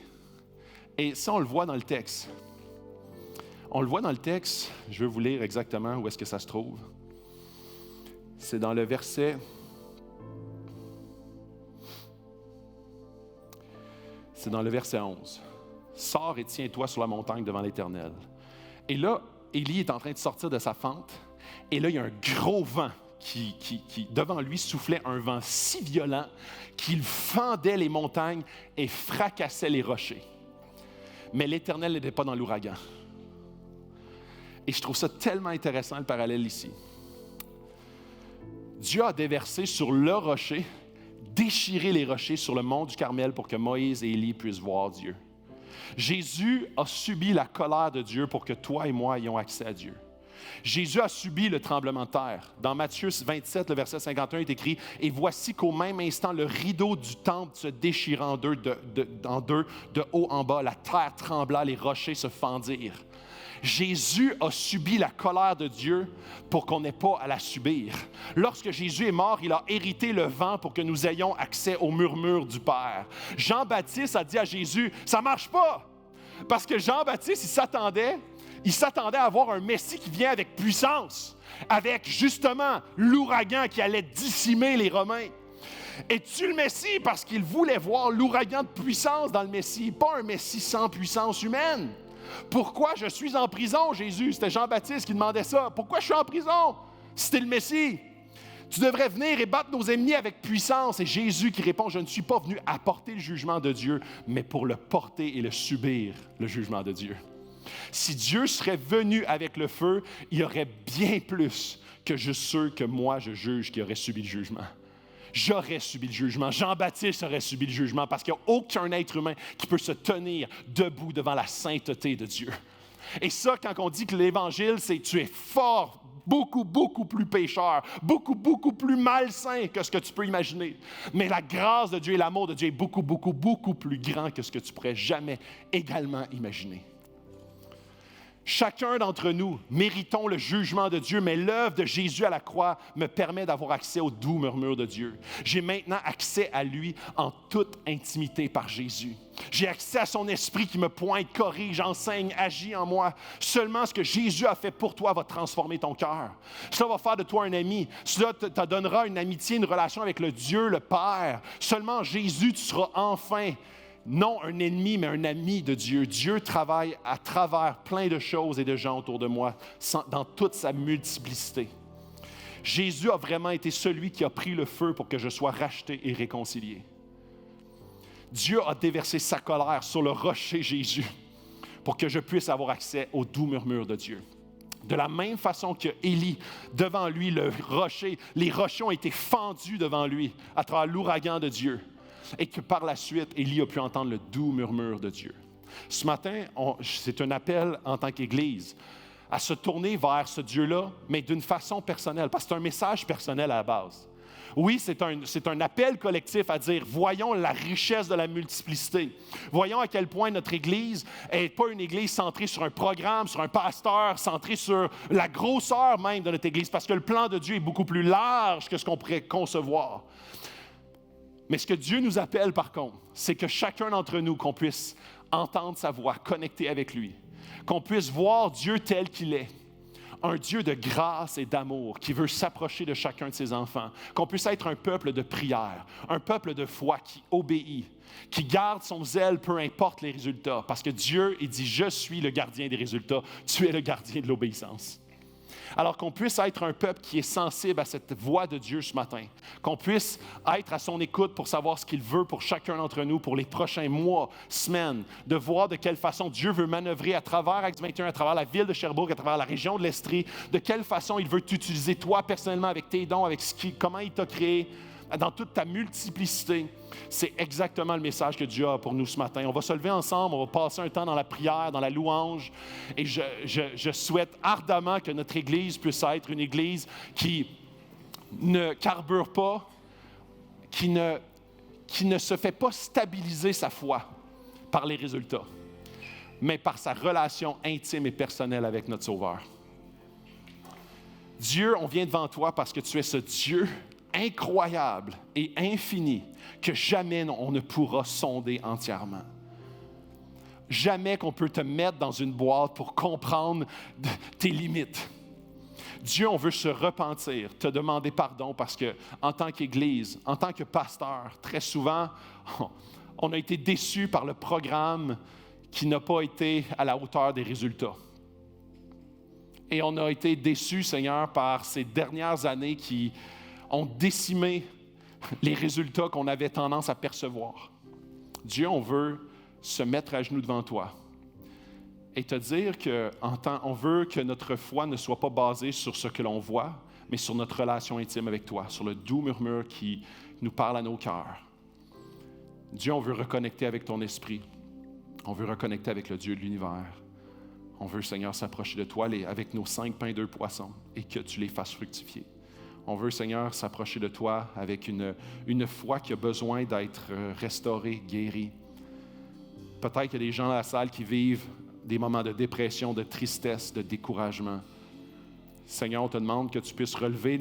et ça, on le voit dans le texte. On le voit dans le texte, je vais vous lire exactement où est-ce que ça se trouve. C'est dans le verset... C'est dans le verset 11. « Sors et tiens-toi sur la montagne devant l'Éternel. » Et là, Élie est en train de sortir de sa fente, et là, il y a un gros vent qui devant lui, soufflait un vent si violent qu'il fendait les montagnes et fracassait les rochers. Mais l'Éternel n'était pas dans l'ouragan. Et je trouve ça tellement intéressant, le parallèle ici. Dieu a déversé sur le rocher, déchiré les rochers sur le mont du Carmel pour que Moïse et Élie puissent voir Dieu. Jésus a subi la colère de Dieu pour que toi et moi ayons accès à Dieu. Jésus a subi le tremblement de terre. Dans Matthieu 27, le verset 51 est écrit « Et voici qu'au même instant, le rideau du temple se déchira en deux, de haut en bas. La terre trembla, les rochers se fendirent. » Jésus a subi la colère de Dieu pour qu'on n'ait pas à la subir. Lorsque Jésus est mort, il a hérité le vent pour que nous ayons accès au murmure du Père. Jean-Baptiste a dit à Jésus, ça ne marche pas. Parce que Jean-Baptiste, il s'attendait à avoir un Messie qui vient avec puissance, avec justement l'ouragan qui allait dissimer les Romains. Es-tu le Messie? Parce qu'il voulait voir l'ouragan de puissance dans le Messie, pas un Messie sans puissance humaine. Pourquoi je suis en prison, Jésus? C'était Jean-Baptiste qui demandait ça. Pourquoi je suis en prison? Si t'es le Messie, tu devrais venir et battre nos ennemis avec puissance. Et Jésus qui répond, je ne suis pas venu apporter le jugement de Dieu, mais pour le porter et le subir, le jugement de Dieu. Si Dieu serait venu avec le feu, il y aurait bien plus que juste ceux que moi je juge qui auraient subi le jugement. J'aurais subi le jugement. Jean-Baptiste aurait subi le jugement parce qu'il n'y a aucun être humain qui peut se tenir debout devant la sainteté de Dieu. Et ça, quand on dit que l'Évangile, c'est tu es fort, beaucoup, beaucoup plus pécheur, beaucoup, beaucoup plus malsain que ce que tu peux imaginer. Mais la grâce de Dieu et l'amour de Dieu est beaucoup, beaucoup, beaucoup plus grand que ce que tu pourrais jamais également imaginer. Chacun d'entre nous méritons le jugement de Dieu, mais l'œuvre de Jésus à la croix me permet d'avoir accès au doux murmure de Dieu. J'ai maintenant accès à lui en toute intimité par Jésus. J'ai accès à son esprit qui me pointe, corrige, enseigne, agit en moi. Seulement ce que Jésus a fait pour toi va transformer ton cœur. Cela va faire de toi un ami. Cela te donnera une amitié, une relation avec le Dieu, le Père. Seulement en Jésus, tu seras enfin non un ennemi, mais un ami de Dieu. Dieu travaille à travers plein de choses et de gens autour de moi, dans toute sa multiplicité. Jésus a vraiment été celui qui a pris le feu pour que je sois racheté et réconcilié. Dieu a déversé sa colère sur le rocher Jésus pour que je puisse avoir accès au doux murmure de Dieu. De la même façon que Élie, devant lui, les rochers ont été fendus devant lui à travers l'ouragan de Dieu. Et que par la suite, Élie a pu entendre le doux murmure de Dieu. Ce matin, c'est un appel en tant qu'Église à se tourner vers ce Dieu-là, mais d'une façon personnelle, parce que c'est un message personnel à la base. Oui, c'est un appel collectif à dire, voyons la richesse de la multiplicité. Voyons à quel point notre Église n'est pas une Église centrée sur un programme, sur un pasteur, centrée sur la grosseur même de notre Église, parce que le plan de Dieu est beaucoup plus large que ce qu'on pourrait concevoir. Mais ce que Dieu nous appelle, par contre, c'est que chacun d'entre nous, qu'on puisse entendre sa voix, connecter avec lui, qu'on puisse voir Dieu tel qu'il est. Un Dieu de grâce et d'amour qui veut s'approcher de chacun de ses enfants, qu'on puisse être un peuple de prière, un peuple de foi qui obéit, qui garde son zèle peu importe les résultats, parce que Dieu, il dit « Je suis le gardien des résultats, tu es le gardien de l'obéissance ». Alors qu'on puisse être un peuple qui est sensible à cette voix de Dieu ce matin, qu'on puisse être à son écoute pour savoir ce qu'il veut pour chacun d'entre nous pour les prochains mois, semaines, de voir de quelle façon Dieu veut manœuvrer à travers Acts 21, à travers la ville de Sherbrooke, à travers la région de l'Estrie, de quelle façon il veut t'utiliser toi personnellement avec tes dons, avec comment il t'a créé, dans toute ta multiplicité. C'est exactement le message que Dieu a pour nous ce matin. On va se lever ensemble, on va passer un temps dans la prière, dans la louange. Et je souhaite ardemment que notre Église puisse être une Église qui ne carbure pas, qui ne se fait pas stabiliser sa foi par les résultats, mais par sa relation intime et personnelle avec notre Sauveur. Dieu, on vient devant toi parce que tu es ce Dieu incroyable et infini que jamais on ne pourra sonder entièrement. Jamais qu'on peut te mettre dans une boîte pour comprendre tes limites. Dieu, on veut se repentir, te demander pardon parce que, en tant qu'Église, en tant que pasteur, très souvent, on a été déçus par le programme qui n'a pas été à la hauteur des résultats. Et on a été déçus, Seigneur, par ces dernières années qui ont décimé les résultats qu'on avait tendance à percevoir. Dieu, on veut se mettre à genoux devant toi et te dire on veut que notre foi ne soit pas basée sur ce que l'on voit, mais sur notre relation intime avec toi, sur le doux murmure qui nous parle à nos cœurs. Dieu, on veut reconnecter avec ton esprit. On veut reconnecter avec le Dieu de l'univers. On veut, Seigneur, s'approcher de toi avec nos 5 pains et 2 poissons et que tu les fasses fructifier. On veut, Seigneur, s'approcher de toi avec une foi qui a besoin d'être restaurée, guérie. Peut-être qu'il y a des gens dans la salle qui vivent des moments de dépression, de tristesse, de découragement. Seigneur, on te demande que tu puisses relever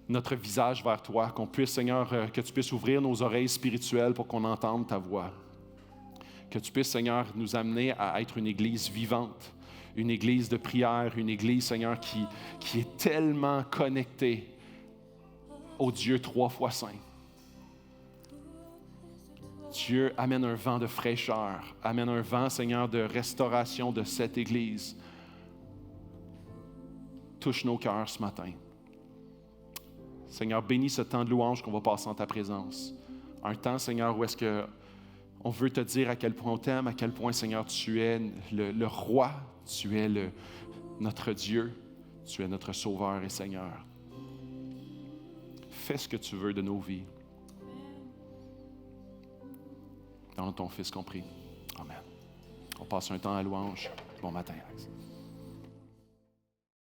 notre visage vers toi, qu'on puisse, Seigneur, que tu puisses ouvrir nos oreilles spirituelles pour qu'on entende ta voix. Que tu puisses, Seigneur, nous amener à être une Église vivante, une Église de prière, une Église, Seigneur, qui est tellement connectée au Dieu 3 fois saint. Dieu amène un vent de fraîcheur, amène un vent, Seigneur, de restauration de cette Église. Touche nos cœurs ce matin. Seigneur, bénis ce temps de louange qu'on va passer en ta présence. Un temps, Seigneur, où est-ce qu'on veut te dire à quel point on t'aime, à quel point, Seigneur, tu es le roi, tu es notre Dieu, tu es notre Sauveur et Seigneur. Fais ce que tu veux de nos vies. Dans ton Fils compris. Amen. On passe un temps à louange. Bon matin, Alex.